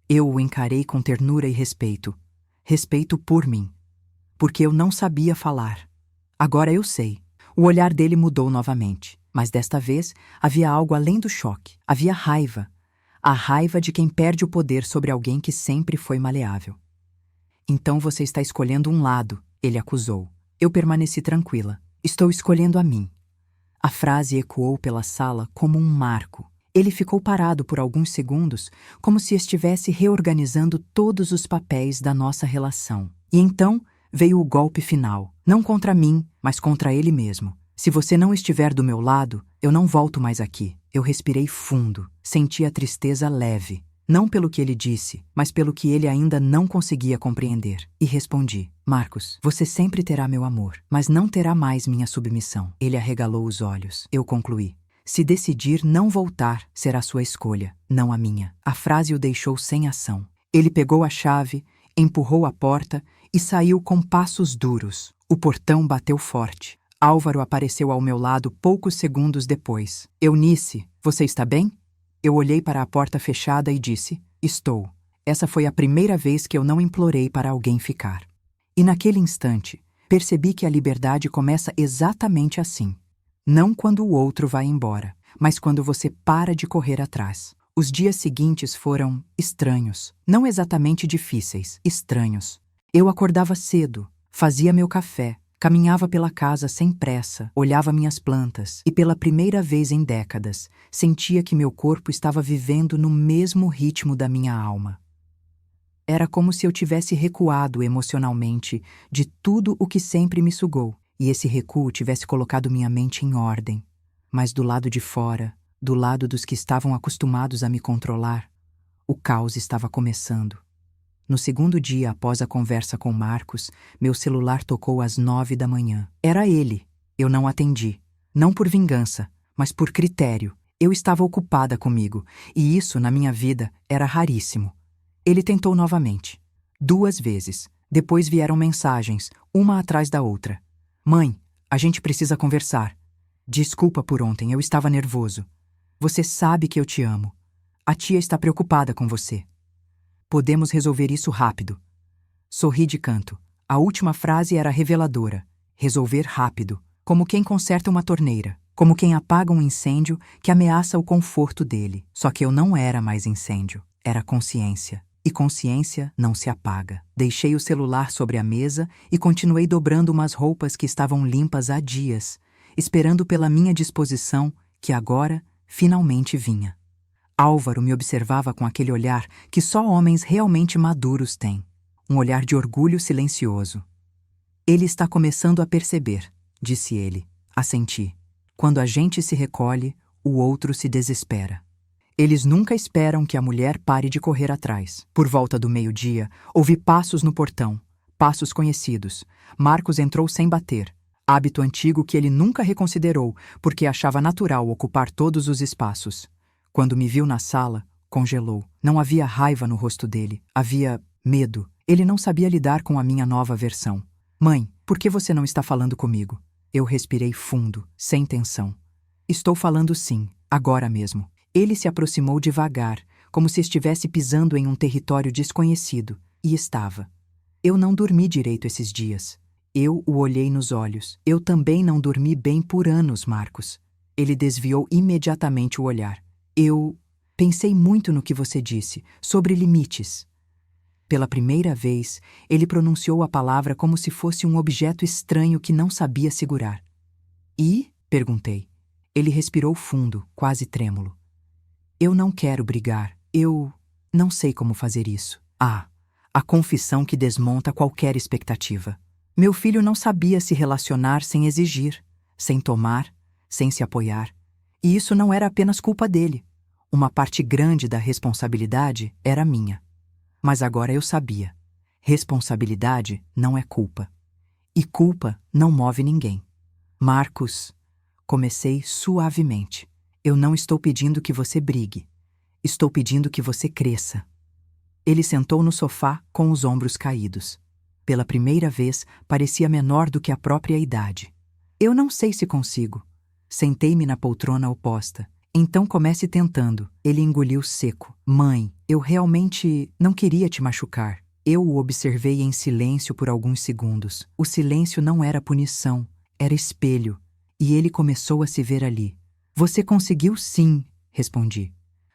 Eu o encarei com ternura e respeito. Respeito por mim. Porque eu não sabia falar. Agora eu sei. O olhar dele mudou novamente. Mas desta vez havia algo além do choque. Havia raiva. A raiva de quem perde o poder sobre alguém que sempre foi maleável. Então você está escolhendo um lado, ele acusou. Eu permaneci tranquila. Estou escolhendo a mim. A frase ecoou pela sala como um marco. Ele ficou parado por alguns segundos, como se estivesse reorganizando todos os papéis da nossa relação. E então veio o golpe final. Não contra mim, mas contra ele mesmo. Se você não estiver do meu lado, eu não volto mais aqui. Eu respirei fundo, senti a tristeza leve. Não pelo que ele disse, mas pelo que ele ainda não conseguia compreender. E respondi: Marcos, você sempre terá meu amor, mas não terá mais minha submissão. Ele arregalou os olhos. Eu concluí: se decidir não voltar, será sua escolha, não a minha. A frase o deixou sem ação. Ele pegou a chave, empurrou a porta e saiu com passos duros. O portão bateu forte. Álvaro apareceu ao meu lado poucos segundos depois. Eunice, você está bem? Eu olhei para a porta fechada e disse: estou. Essa foi a primeira vez que eu não implorei para alguém ficar. E naquele instante, percebi que a liberdade começa exatamente assim. Não quando o outro vai embora, mas quando você para de correr atrás. Os dias seguintes foram estranhos, não exatamente difíceis, estranhos. Eu acordava cedo, fazia meu café, caminhava pela casa sem pressa, olhava minhas plantas e pela primeira vez em décadas, sentia que meu corpo estava vivendo no mesmo ritmo da minha alma. Era como se eu tivesse recuado emocionalmente de tudo o que sempre me sugou, e esse recuo tivesse colocado minha mente em ordem. Mas do lado de fora, do lado dos que estavam acostumados a me controlar, o caos estava começando. No segundo dia após a conversa com Marcos, meu celular tocou às 9 da manhã. Era ele. Eu não atendi. Não por vingança, mas por critério. Eu estava ocupada comigo, e isso, na minha vida, era raríssimo. Ele tentou novamente. 2 vezes. Depois vieram mensagens, uma atrás da outra. Mãe, a gente precisa conversar. Desculpa por ontem, eu estava nervoso. Você sabe que eu te amo. A tia está preocupada com você. Podemos resolver isso rápido. Sorri de canto. A última frase era reveladora. Resolver rápido. Como quem conserta uma torneira. Como quem apaga um incêndio que ameaça o conforto dele. Só que eu não era mais incêndio. Era consciência. E consciência não se apaga. Deixei o celular sobre a mesa e continuei dobrando umas roupas que estavam limpas há dias, esperando pela minha disposição, que agora finalmente vinha. Álvaro me observava com aquele olhar que só homens realmente maduros têm. Um olhar de orgulho silencioso. Ele está começando a perceber, disse ele. Assenti. Quando a gente se recolhe, o outro se desespera. Eles nunca esperam que a mulher pare de correr atrás. Por volta do meio-dia, ouvi passos no portão. Passos conhecidos. Marcos entrou sem bater. Hábito antigo que ele nunca reconsiderou, porque achava natural ocupar todos os espaços. Quando me viu na sala, congelou. Não havia raiva no rosto dele. Havia medo. Ele não sabia lidar com a minha nova versão. Mãe, por que você não está falando comigo? Eu respirei fundo, sem tensão. Estou falando sim, agora mesmo. Ele se aproximou devagar, como se estivesse pisando em um território desconhecido, e estava. Eu não dormi direito esses dias. Eu o olhei nos olhos. Eu também não dormi bem por anos, Marcos. Ele desviou imediatamente o olhar. Eu pensei muito no que você disse, sobre limites. Pela primeira vez, ele pronunciou a palavra como se fosse um objeto estranho que não sabia segurar. E? Perguntei. Ele respirou fundo, quase trêmulo. Eu não quero brigar. Eu não sei como fazer isso. Ah, a confissão que desmonta qualquer expectativa. Meu filho não sabia se relacionar sem exigir, sem tomar, sem se apoiar. E isso não era apenas culpa dele. Uma parte grande da responsabilidade era minha. Mas agora eu sabia. Responsabilidade não é culpa. E culpa não move ninguém. Marcos, comecei suavemente. Eu não estou pedindo que você brigue. Estou pedindo que você cresça. Ele sentou no sofá com os ombros caídos. Pela primeira vez, parecia menor do que a própria idade. Eu não sei se consigo. Sentei-me na poltrona oposta. Então comece tentando. Ele engoliu seco. Mãe, eu realmente não queria te machucar. Eu o observei em silêncio por alguns segundos. O silêncio não era punição, era espelho. E ele começou a se ver ali. Você conseguiu sim, respondi.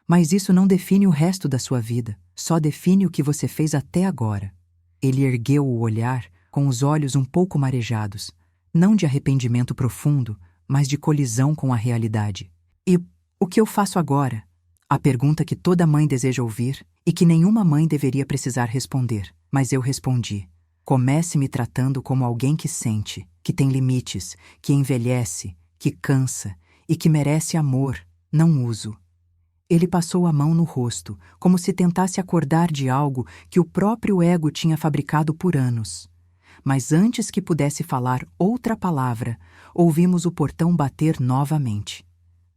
Mas isso não define o resto da sua vida. Só define o que você fez até agora. Ele ergueu o olhar, com os olhos um pouco marejados. Não de arrependimento profundo, mas de colisão com a realidade. E o que eu faço agora? A pergunta que toda mãe deseja ouvir e que nenhuma mãe deveria precisar responder. Mas eu respondi. Comece me tratando como alguém que sente, que tem limites, que envelhece, que cansa e que merece amor, não uso. Ele passou a mão no rosto, como se tentasse acordar de algo que o próprio ego tinha fabricado por anos. Mas antes que pudesse falar outra palavra, ouvimos o portão bater novamente.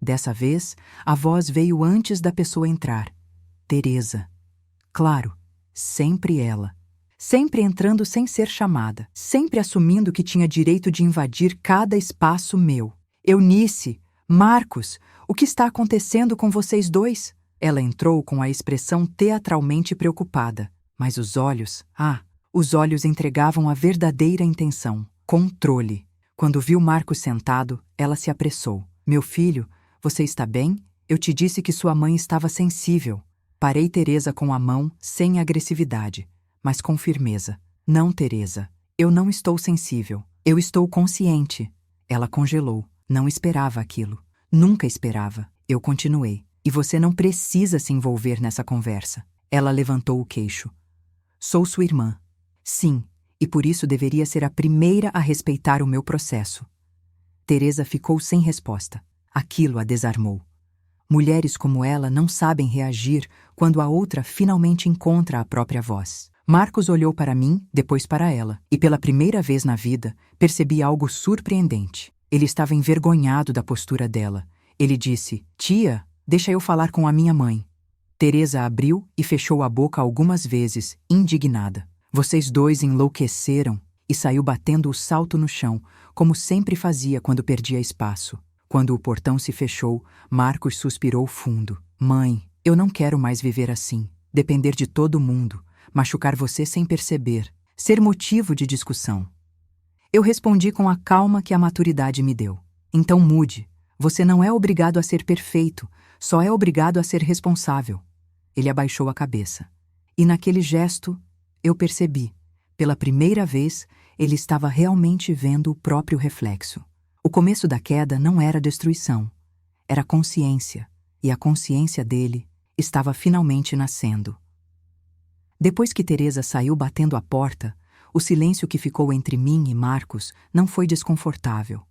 Dessa vez, a voz veio antes da pessoa entrar. Teresa. Claro, sempre ela. Sempre entrando sem ser chamada, sempre assumindo que tinha direito de invadir cada espaço meu. Eunice, Marcos, o que está acontecendo com vocês dois? Ela entrou com a expressão teatralmente preocupada, mas os olhos entregavam a verdadeira intenção, controle. Quando viu Marcos sentado, ela se apressou. Meu filho, você está bem? Eu te disse que sua mãe estava sensível. Parei Teresa com a mão, sem agressividade, mas com firmeza. Não, Teresa, eu não estou sensível. Eu estou consciente. Ela congelou. Não esperava aquilo. Nunca esperava. Eu continuei. E você não precisa se envolver nessa conversa. Ela levantou o queixo. Sou sua irmã. Sim, e por isso deveria ser a primeira a respeitar o meu processo. Teresa ficou sem resposta. Aquilo a desarmou. Mulheres como ela não sabem reagir quando a outra finalmente encontra a própria voz. Marcos olhou para mim, depois para ela, e pela primeira vez na vida percebi algo surpreendente. Ele estava envergonhado da postura dela. Ele disse, tia, deixa eu falar com a minha mãe. Teresa abriu e fechou a boca algumas vezes, indignada. Vocês dois enlouqueceram, e saiu batendo o salto no chão, como sempre fazia quando perdia espaço. Quando o portão se fechou, Marcos suspirou fundo. Mãe, eu não quero mais viver assim, depender de todo mundo, machucar você sem perceber, ser motivo de discussão. Eu respondi com a calma que a maturidade me deu. Então mude. Você não é obrigado a ser perfeito, só é obrigado a ser responsável. Ele abaixou a cabeça. E naquele gesto, eu percebi. Pela primeira vez, ele estava realmente vendo o próprio reflexo. O começo da queda não era destruição. Era consciência. E a consciência dele estava finalmente nascendo. Depois que Teresa saiu batendo a porta, o silêncio que ficou entre mim e Marcos não foi desconfortável.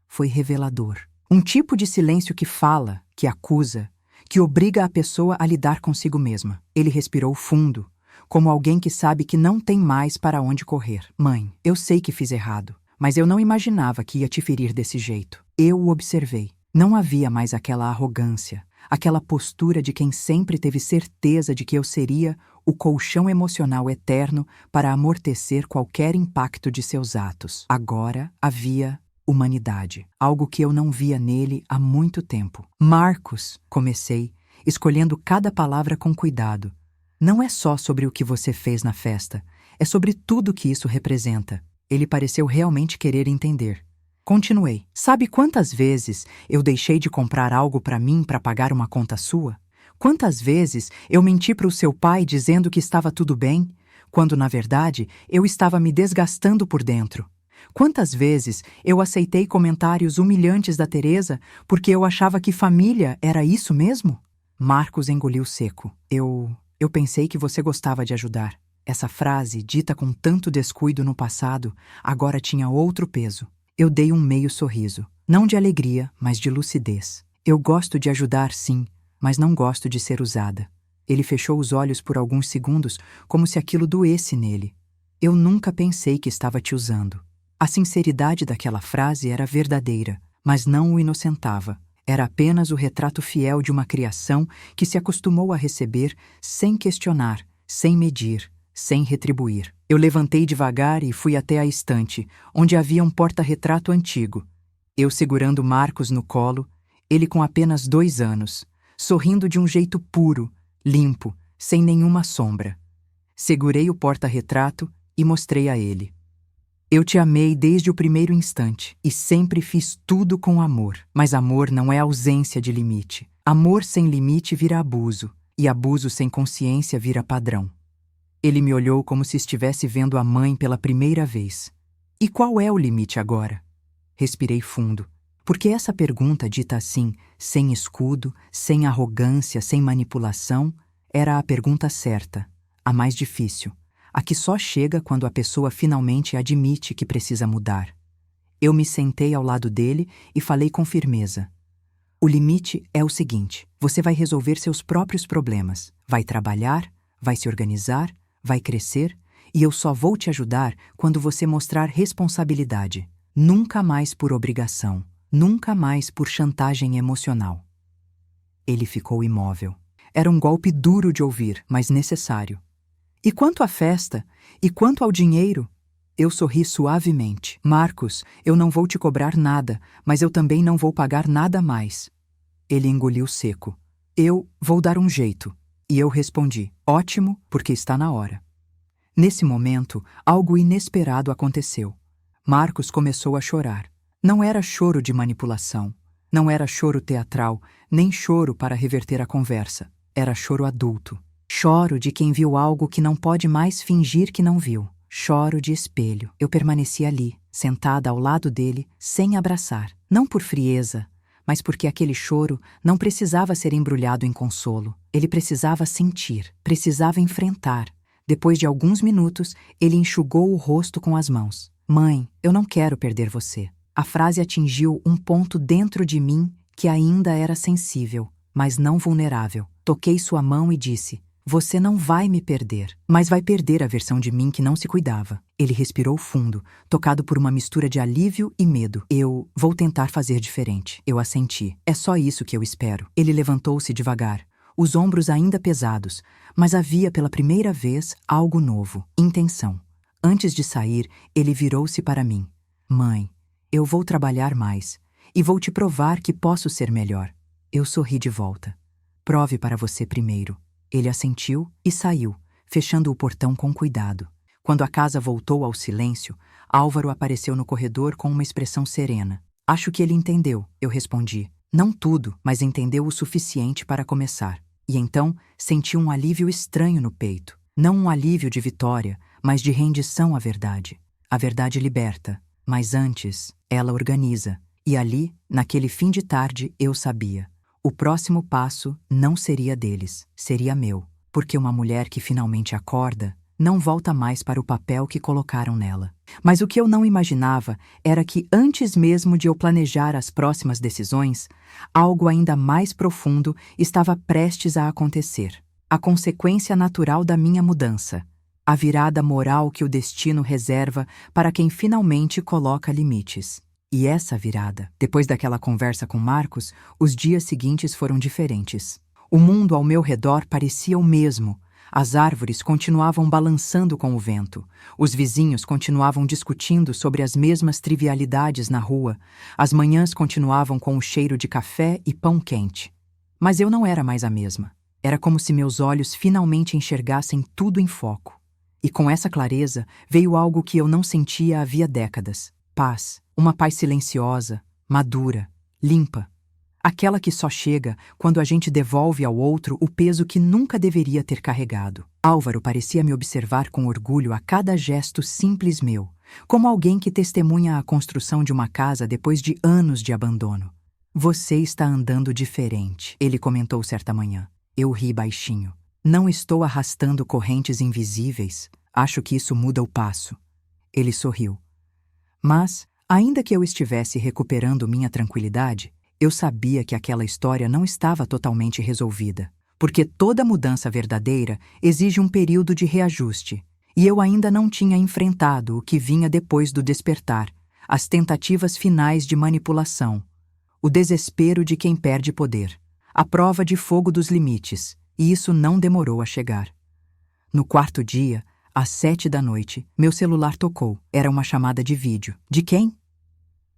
Foi revelador. Um tipo de silêncio que fala, que acusa, que obriga a pessoa a lidar consigo mesma. Ele respirou fundo, como alguém que sabe que não tem mais para onde correr. Mãe, eu sei que fiz errado, mas eu não imaginava que ia te ferir desse jeito. Eu o observei. Não havia mais aquela arrogância, aquela postura de quem sempre teve certeza de que eu seria o colchão emocional eterno para amortecer qualquer impacto de seus atos. Agora havia humanidade, algo que eu não via nele há muito tempo. Marcos, comecei, escolhendo cada palavra com cuidado. Não é só sobre o que você fez na festa, é sobre tudo que isso representa. Ele pareceu realmente querer entender. Continuei. Sabe quantas vezes eu deixei de comprar algo para mim para pagar uma conta sua? Quantas vezes eu menti para o seu pai dizendo que estava tudo bem, quando na verdade eu estava me desgastando por dentro? Quantas vezes eu aceitei comentários humilhantes da Teresa porque eu achava que família era isso mesmo? Marcos engoliu seco. Eu pensei que você gostava de ajudar. Essa frase, dita com tanto descuido no passado, agora tinha outro peso. Eu dei um meio sorriso. Não de alegria, mas de lucidez. Eu gosto de ajudar, sim, mas não gosto de ser usada. Ele fechou os olhos por alguns segundos, como se aquilo doesse nele. Eu nunca pensei que estava te usando. A sinceridade daquela frase era verdadeira, mas não o inocentava. Era apenas o retrato fiel de uma criação que se acostumou a receber sem questionar, sem medir, sem retribuir. Eu levantei devagar e fui até a estante, onde havia um porta-retrato antigo. Eu segurando Marcos no colo, ele com apenas 2 anos, sorrindo de um jeito puro, limpo, sem nenhuma sombra. Segurei o porta-retrato e mostrei a ele. Eu te amei desde o primeiro instante e sempre fiz tudo com amor. Mas amor não é ausência de limite. Amor sem limite vira abuso, e abuso sem consciência vira padrão. Ele me olhou como se estivesse vendo a mãe pela primeira vez. E qual é o limite agora? Respirei fundo, porque essa pergunta dita assim, sem escudo, sem arrogância, sem manipulação, era a pergunta certa, a mais difícil. A que só chega quando a pessoa finalmente admite que precisa mudar. Eu me sentei ao lado dele e falei com firmeza. O limite é o seguinte: você vai resolver seus próprios problemas, vai trabalhar, vai se organizar, vai crescer, e eu só vou te ajudar quando você mostrar responsabilidade. Nunca mais por obrigação, nunca mais por chantagem emocional. Ele ficou imóvel. Era um golpe duro de ouvir, mas necessário. E quanto à festa? E quanto ao dinheiro? Eu sorri suavemente. Marcos, eu não vou te cobrar nada, mas eu também não vou pagar nada mais. Ele engoliu seco. Eu vou dar um jeito. E eu respondi, ótimo, porque está na hora. Nesse momento, algo inesperado aconteceu. Marcos começou a chorar. Não era choro de manipulação. Não era choro teatral, nem choro para reverter a conversa. Era choro adulto. Choro de quem viu algo que não pode mais fingir que não viu. Choro de espelho. Eu permaneci ali, sentada ao lado dele, sem abraçar. Não por frieza, mas porque aquele choro não precisava ser embrulhado em consolo. Ele precisava sentir, precisava enfrentar. Depois de alguns minutos, ele enxugou o rosto com as mãos. Mãe, eu não quero perder você. A frase atingiu um ponto dentro de mim que ainda era sensível, mas não vulnerável. Toquei sua mão e disse, você não vai me perder, mas vai perder a versão de mim que não se cuidava. Ele respirou fundo, tocado por uma mistura de alívio e medo. Eu vou tentar fazer diferente. Eu assenti. É só isso que eu espero. Ele levantou-se devagar, os ombros ainda pesados, mas havia pela primeira vez algo novo, intenção. Antes de sair, ele virou-se para mim. Mãe, eu vou trabalhar mais e vou te provar que posso ser melhor. Eu sorri de volta. Prove para você primeiro. Ele assentiu e saiu, fechando o portão com cuidado. Quando a casa voltou ao silêncio, Álvaro apareceu no corredor com uma expressão serena. Acho que ele entendeu, eu respondi. Não tudo, mas entendeu o suficiente para começar. E então senti um alívio estranho no peito. Não um alívio de vitória, mas de rendição à verdade. A verdade liberta, mas antes, ela organiza. E ali, naquele fim de tarde, eu sabia. O próximo passo não seria deles, seria meu. Porque uma mulher que finalmente acorda não volta mais para o papel que colocaram nela. Mas o que eu não imaginava era que, antes mesmo de eu planejar as próximas decisões, algo ainda mais profundo estava prestes a acontecer. A consequência natural da minha mudança. A virada moral que o destino reserva para quem finalmente coloca limites. E essa virada, depois daquela conversa com Marcos, os dias seguintes foram diferentes. O mundo ao meu redor parecia o mesmo. As árvores continuavam balançando com o vento. Os vizinhos continuavam discutindo sobre as mesmas trivialidades na rua. As manhãs continuavam com o cheiro de café e pão quente. Mas eu não era mais a mesma. Era como se meus olhos finalmente enxergassem tudo em foco. E com essa clareza veio algo que eu não sentia havia décadas. Paz. Uma paz silenciosa, madura, limpa. Aquela que só chega quando a gente devolve ao outro o peso que nunca deveria ter carregado. Álvaro parecia me observar com orgulho a cada gesto simples meu, como alguém que testemunha a construção de uma casa depois de anos de abandono. Você está andando diferente, ele comentou certa manhã. Eu ri baixinho. Não estou arrastando correntes invisíveis. Acho que isso muda o passo. Ele sorriu. Mas, ainda que eu estivesse recuperando minha tranquilidade, eu sabia que aquela história não estava totalmente resolvida, porque toda mudança verdadeira exige um período de reajuste, e eu ainda não tinha enfrentado o que vinha depois do despertar, as tentativas finais de manipulação, o desespero de quem perde poder, a prova de fogo dos limites, e isso não demorou a chegar. No quarto dia, Às 7 da noite, meu celular tocou. Era uma chamada de vídeo. De quem?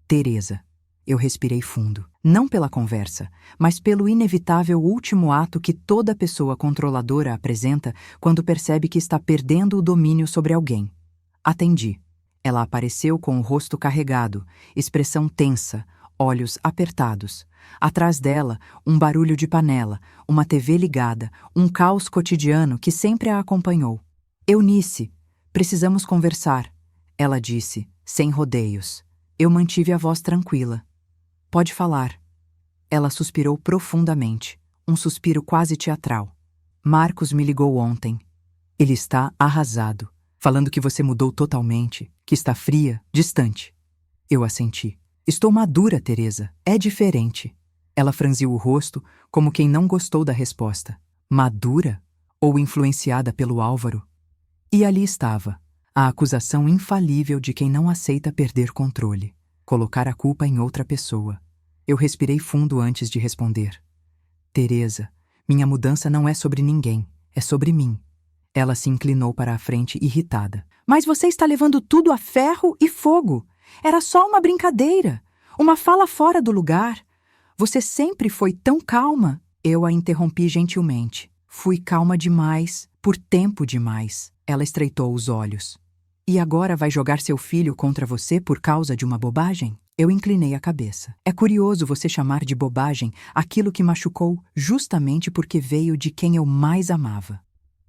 Teresa. Eu respirei fundo. Não pela conversa, mas pelo inevitável último ato que toda pessoa controladora apresenta quando percebe que está perdendo o domínio sobre alguém. Atendi. Ela apareceu com o rosto carregado, expressão tensa, olhos apertados. Atrás dela, um barulho de panela, uma TV ligada, um caos cotidiano que sempre a acompanhou. Eunice, precisamos conversar, ela disse, sem rodeios. Eu mantive a voz tranquila. Pode falar. Ela suspirou profundamente, um suspiro quase teatral. Marcos me ligou ontem. Ele está arrasado, falando que você mudou totalmente, que está fria, distante. Eu assenti. Estou madura, Teresa. É diferente. Ela franziu o rosto, como quem não gostou da resposta. Madura? Ou influenciada pelo Álvaro? E ali estava, a acusação infalível de quem não aceita perder controle. Colocar a culpa em outra pessoa. Eu respirei fundo antes de responder. Teresa, minha mudança não é sobre ninguém, é sobre mim. Ela se inclinou para a frente irritada. Mas você está levando tudo a ferro e fogo. Era só uma brincadeira, uma fala fora do lugar. Você sempre foi tão calma. Eu a interrompi gentilmente. Fui calma demais, por tempo demais. Ela estreitou os olhos. E agora vai jogar seu filho contra você por causa de uma bobagem? Eu inclinei a cabeça. É curioso você chamar de bobagem aquilo que machucou justamente porque veio de quem eu mais amava.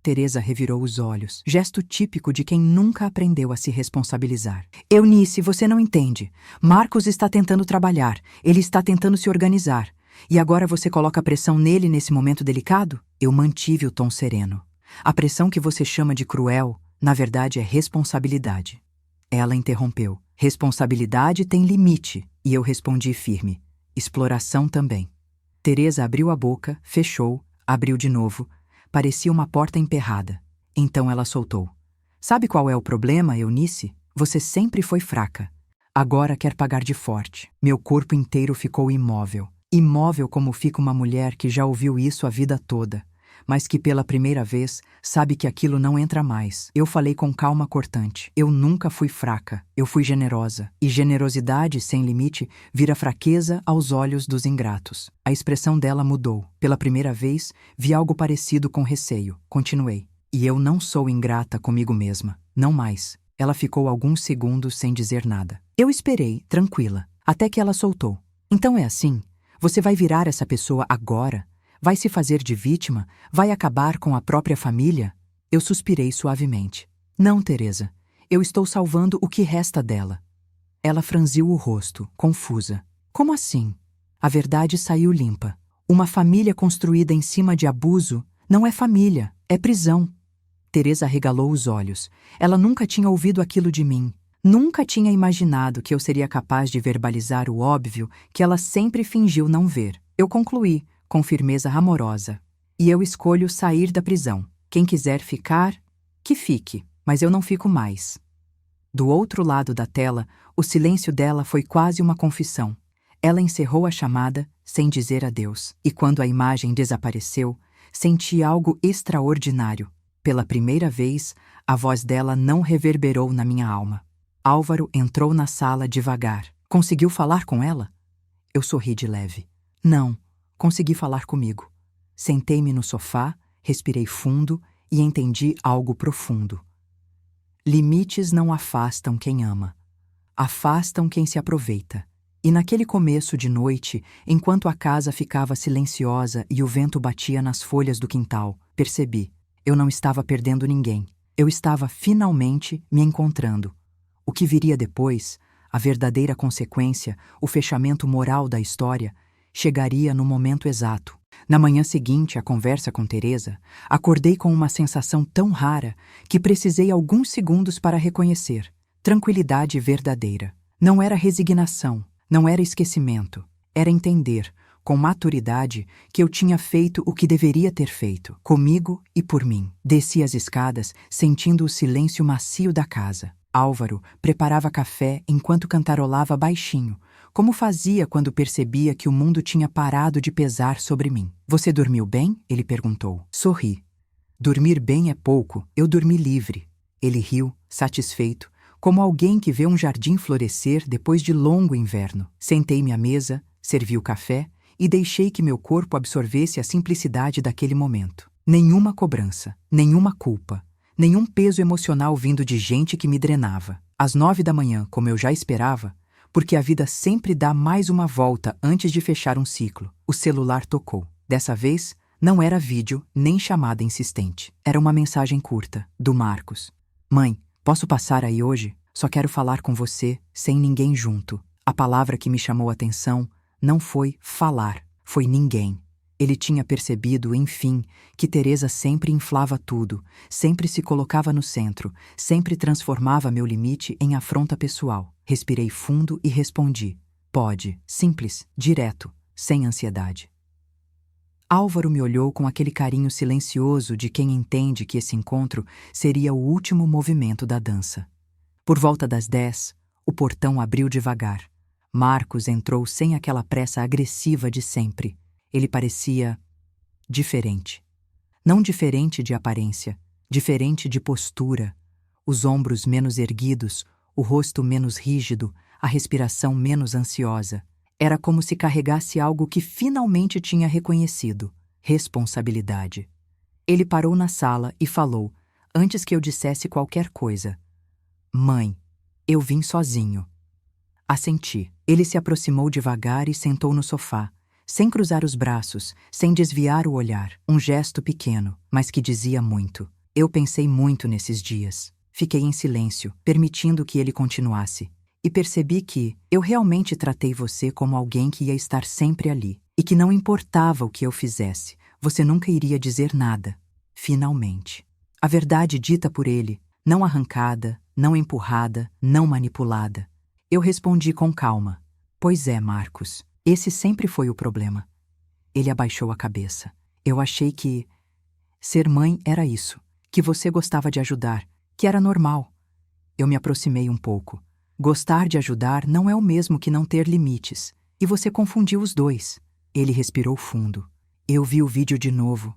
Teresa revirou os olhos, gesto típico de quem nunca aprendeu a se responsabilizar. Eunice, você não entende. Marcos está tentando trabalhar, ele está tentando se organizar. E agora você coloca pressão nele nesse momento delicado? Eu mantive o tom sereno. A pressão que você chama de cruel, na verdade é responsabilidade. Ela interrompeu. Responsabilidade tem limite. E eu respondi firme. Exploração também. Teresa abriu a boca, fechou, abriu de novo. Parecia uma porta emperrada. Então ela soltou. Sabe qual é o problema, Eunice? Você sempre foi fraca. Agora quer pagar de forte. Meu corpo inteiro ficou imóvel. Imóvel como fica uma mulher que já ouviu isso a vida toda, mas que pela primeira vez sabe que aquilo não entra mais. Eu falei com calma cortante. Eu nunca fui fraca, eu fui generosa. E generosidade sem limite vira fraqueza aos olhos dos ingratos. A expressão dela mudou. Pela primeira vez, vi algo parecido com receio. Continuei. E eu não sou ingrata comigo mesma. Não mais. Ela ficou alguns segundos sem dizer nada. Eu esperei, tranquila, até que ela soltou. Então é assim? Você vai virar essa pessoa agora? Vai se fazer de vítima? Vai acabar com a própria família? Eu suspirei suavemente. Não, Teresa. Eu estou salvando o que resta dela. Ela franziu o rosto, confusa. Como assim? A verdade saiu limpa. Uma família construída em cima de abuso não é família, é prisão. Teresa arregalou os olhos. Ela nunca tinha ouvido aquilo de mim. Nunca tinha imaginado que eu seria capaz de verbalizar o óbvio que ela sempre fingiu não ver. Eu concluí, com firmeza amorosa. E eu escolho sair da prisão. Quem quiser ficar, que fique, mas eu não fico mais. Do outro lado da tela, o silêncio dela foi quase uma confissão. Ela encerrou a chamada sem dizer adeus. E quando a imagem desapareceu, senti algo extraordinário. Pela primeira vez, a voz dela não reverberou na minha alma. Álvaro entrou na sala devagar. Conseguiu falar com ela? Eu sorri de leve. Não, consegui falar comigo. Sentei-me no sofá, respirei fundo e entendi algo profundo. Limites não afastam quem ama. Afastam quem se aproveita. E naquele começo de noite, enquanto a casa ficava silenciosa e o vento batia nas folhas do quintal, percebi. Eu não estava perdendo ninguém. Eu estava finalmente me encontrando. O que viria depois, a verdadeira consequência, o fechamento moral da história, chegaria no momento exato. Na manhã seguinte à conversa com Teresa, acordei com uma sensação tão rara que precisei alguns segundos para reconhecer. Tranquilidade verdadeira. Não era resignação, não era esquecimento. Era entender, com maturidade, que eu tinha feito o que deveria ter feito, comigo e por mim. Desci as escadas, sentindo o silêncio macio da casa. Álvaro preparava café enquanto cantarolava baixinho, como fazia quando percebia que o mundo tinha parado de pesar sobre mim. Você dormiu bem? Ele perguntou. Sorri. Dormir bem é pouco, eu dormi livre. Ele riu, satisfeito, como alguém que vê um jardim florescer depois de longo inverno. Sentei-me à mesa, servi o café e deixei que meu corpo absorvesse a simplicidade daquele momento. Nenhuma cobrança, nenhuma culpa, nenhum peso emocional vindo de gente que me drenava. Às 9 da manhã, como eu já esperava, porque a vida sempre dá mais uma volta antes de fechar um ciclo, o celular tocou. Dessa vez, não era vídeo nem chamada insistente. Era uma mensagem curta, do Marcos. Mãe, posso passar aí hoje? Só quero falar com você, sem ninguém junto. A palavra que me chamou a atenção não foi falar, foi ninguém. Ele tinha percebido, enfim, que Teresa sempre inflava tudo, sempre se colocava no centro, sempre transformava meu limite em afronta pessoal. Respirei fundo e respondi. Pode, simples, direto, sem ansiedade. Álvaro me olhou com aquele carinho silencioso de quem entende que esse encontro seria o último movimento da dança. Por volta das 10, o portão abriu devagar. Marcos entrou sem aquela pressa agressiva de sempre. Ele parecia diferente. Não diferente de aparência, diferente de postura. Os ombros menos erguidos, o rosto menos rígido, a respiração menos ansiosa. Era como se carregasse algo que finalmente tinha reconhecido: responsabilidade. Ele parou na sala e falou, antes que eu dissesse qualquer coisa. Mãe, eu vim sozinho. Assenti. Ele se aproximou devagar e sentou no sofá, sem cruzar os braços, sem desviar o olhar. Um gesto pequeno, mas que dizia muito. Eu pensei muito nesses dias. Fiquei em silêncio, permitindo que ele continuasse. E percebi que eu realmente tratei você como alguém que ia estar sempre ali. E que não importava o que eu fizesse, você nunca iria dizer nada. Finalmente. A verdade dita por ele, não arrancada, não empurrada, não manipulada. Eu respondi com calma. Pois é, Marcos, esse sempre foi o problema. Ele abaixou a cabeça. Eu achei que ser mãe era isso, que você gostava de ajudar, que era normal. Eu me aproximei um pouco. Gostar de ajudar não é o mesmo que não ter limites, e você confundiu os dois. Ele respirou fundo. Eu vi o vídeo de novo.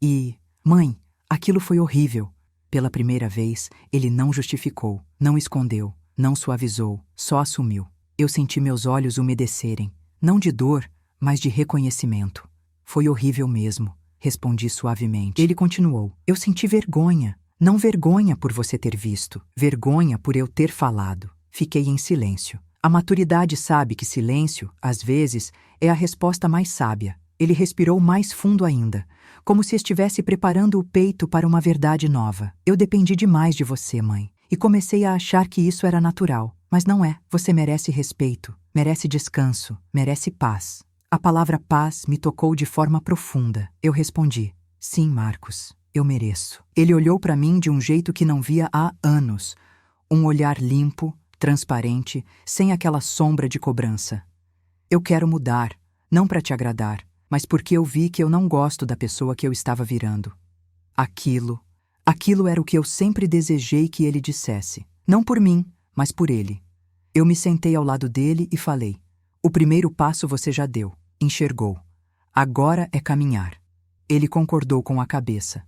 E, mãe, aquilo foi horrível. Pela primeira vez, ele não justificou, não escondeu, não suavizou, só assumiu. Eu senti meus olhos umedecerem, não de dor, mas de reconhecimento. Foi horrível mesmo, respondi suavemente. Ele continuou. Eu senti vergonha. Não vergonha por você ter visto, vergonha por eu ter falado. Fiquei em silêncio. A maturidade sabe que silêncio, às vezes, é a resposta mais sábia. Ele respirou mais fundo ainda, como se estivesse preparando o peito para uma verdade nova. Eu dependi demais de você, mãe, e comecei a achar que isso era natural. Mas não é. Você merece respeito, merece descanso, merece paz. A palavra paz me tocou de forma profunda. Eu respondi, sim, Marcos, eu mereço. Ele olhou para mim de um jeito que não via há anos. Um olhar limpo, transparente, sem aquela sombra de cobrança. Eu quero mudar, não para te agradar, mas porque eu vi que eu não gosto da pessoa que eu estava virando. Aquilo era o que eu sempre desejei que ele dissesse. Não por mim, mas por ele. Eu me sentei ao lado dele e falei, o primeiro passo você já deu, enxergou. Agora é caminhar. Ele concordou com a cabeça.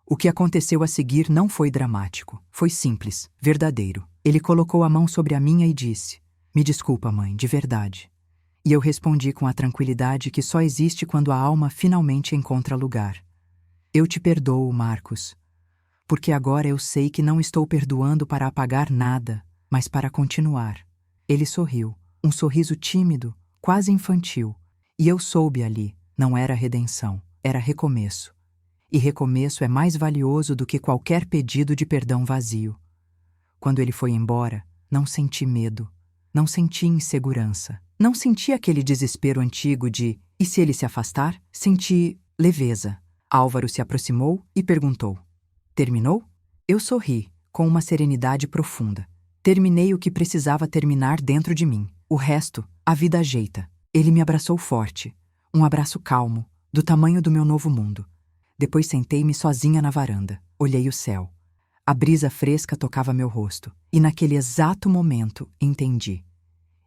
O que aconteceu a seguir não foi dramático, foi simples, verdadeiro. Ele colocou a mão sobre a minha e disse, me desculpa, mãe, de verdade. E eu respondi com a tranquilidade que só existe quando a alma finalmente encontra lugar. Eu te perdoo, Marcos, porque agora eu sei que não estou perdoando para apagar nada, mas para continuar. Ele sorriu, um sorriso tímido, quase infantil, e eu soube ali, não era redenção, era recomeço. E recomeço é mais valioso do que qualquer pedido de perdão vazio. Quando ele foi embora, não senti medo, não senti insegurança, não senti aquele desespero antigo de e se ele se afastar? Senti leveza. Álvaro se aproximou e perguntou, terminou? Eu sorri, com uma serenidade profunda. Terminei o que precisava terminar dentro de mim. O resto, a vida ajeita. Ele me abraçou forte, um abraço calmo, do tamanho do meu novo mundo. Depois sentei-me sozinha na varanda. Olhei o céu. A brisa fresca tocava meu rosto. E naquele exato momento, entendi.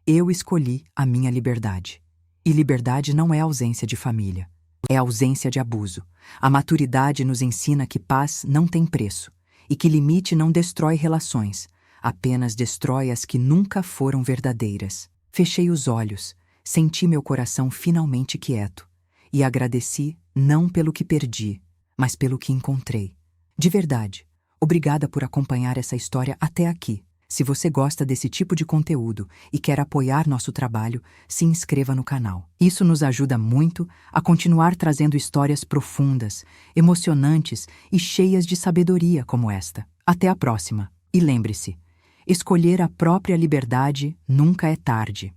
Eu escolhi a minha liberdade. E liberdade não é ausência de família. É ausência de abuso. A maturidade nos ensina que paz não tem preço. e que limite não destrói relações, apenas destrói as que nunca foram verdadeiras. Fechei os olhos, senti meu coração finalmente quieto e agradeci não pelo que perdi, mas pelo que encontrei. De verdade, obrigada por acompanhar essa história até aqui. Se você gosta desse tipo de conteúdo e quer apoiar nosso trabalho, se inscreva no canal. Isso nos ajuda muito a continuar trazendo histórias profundas, emocionantes e cheias de sabedoria como esta. Até a próxima. E lembre-se, escolher a própria liberdade nunca é tarde.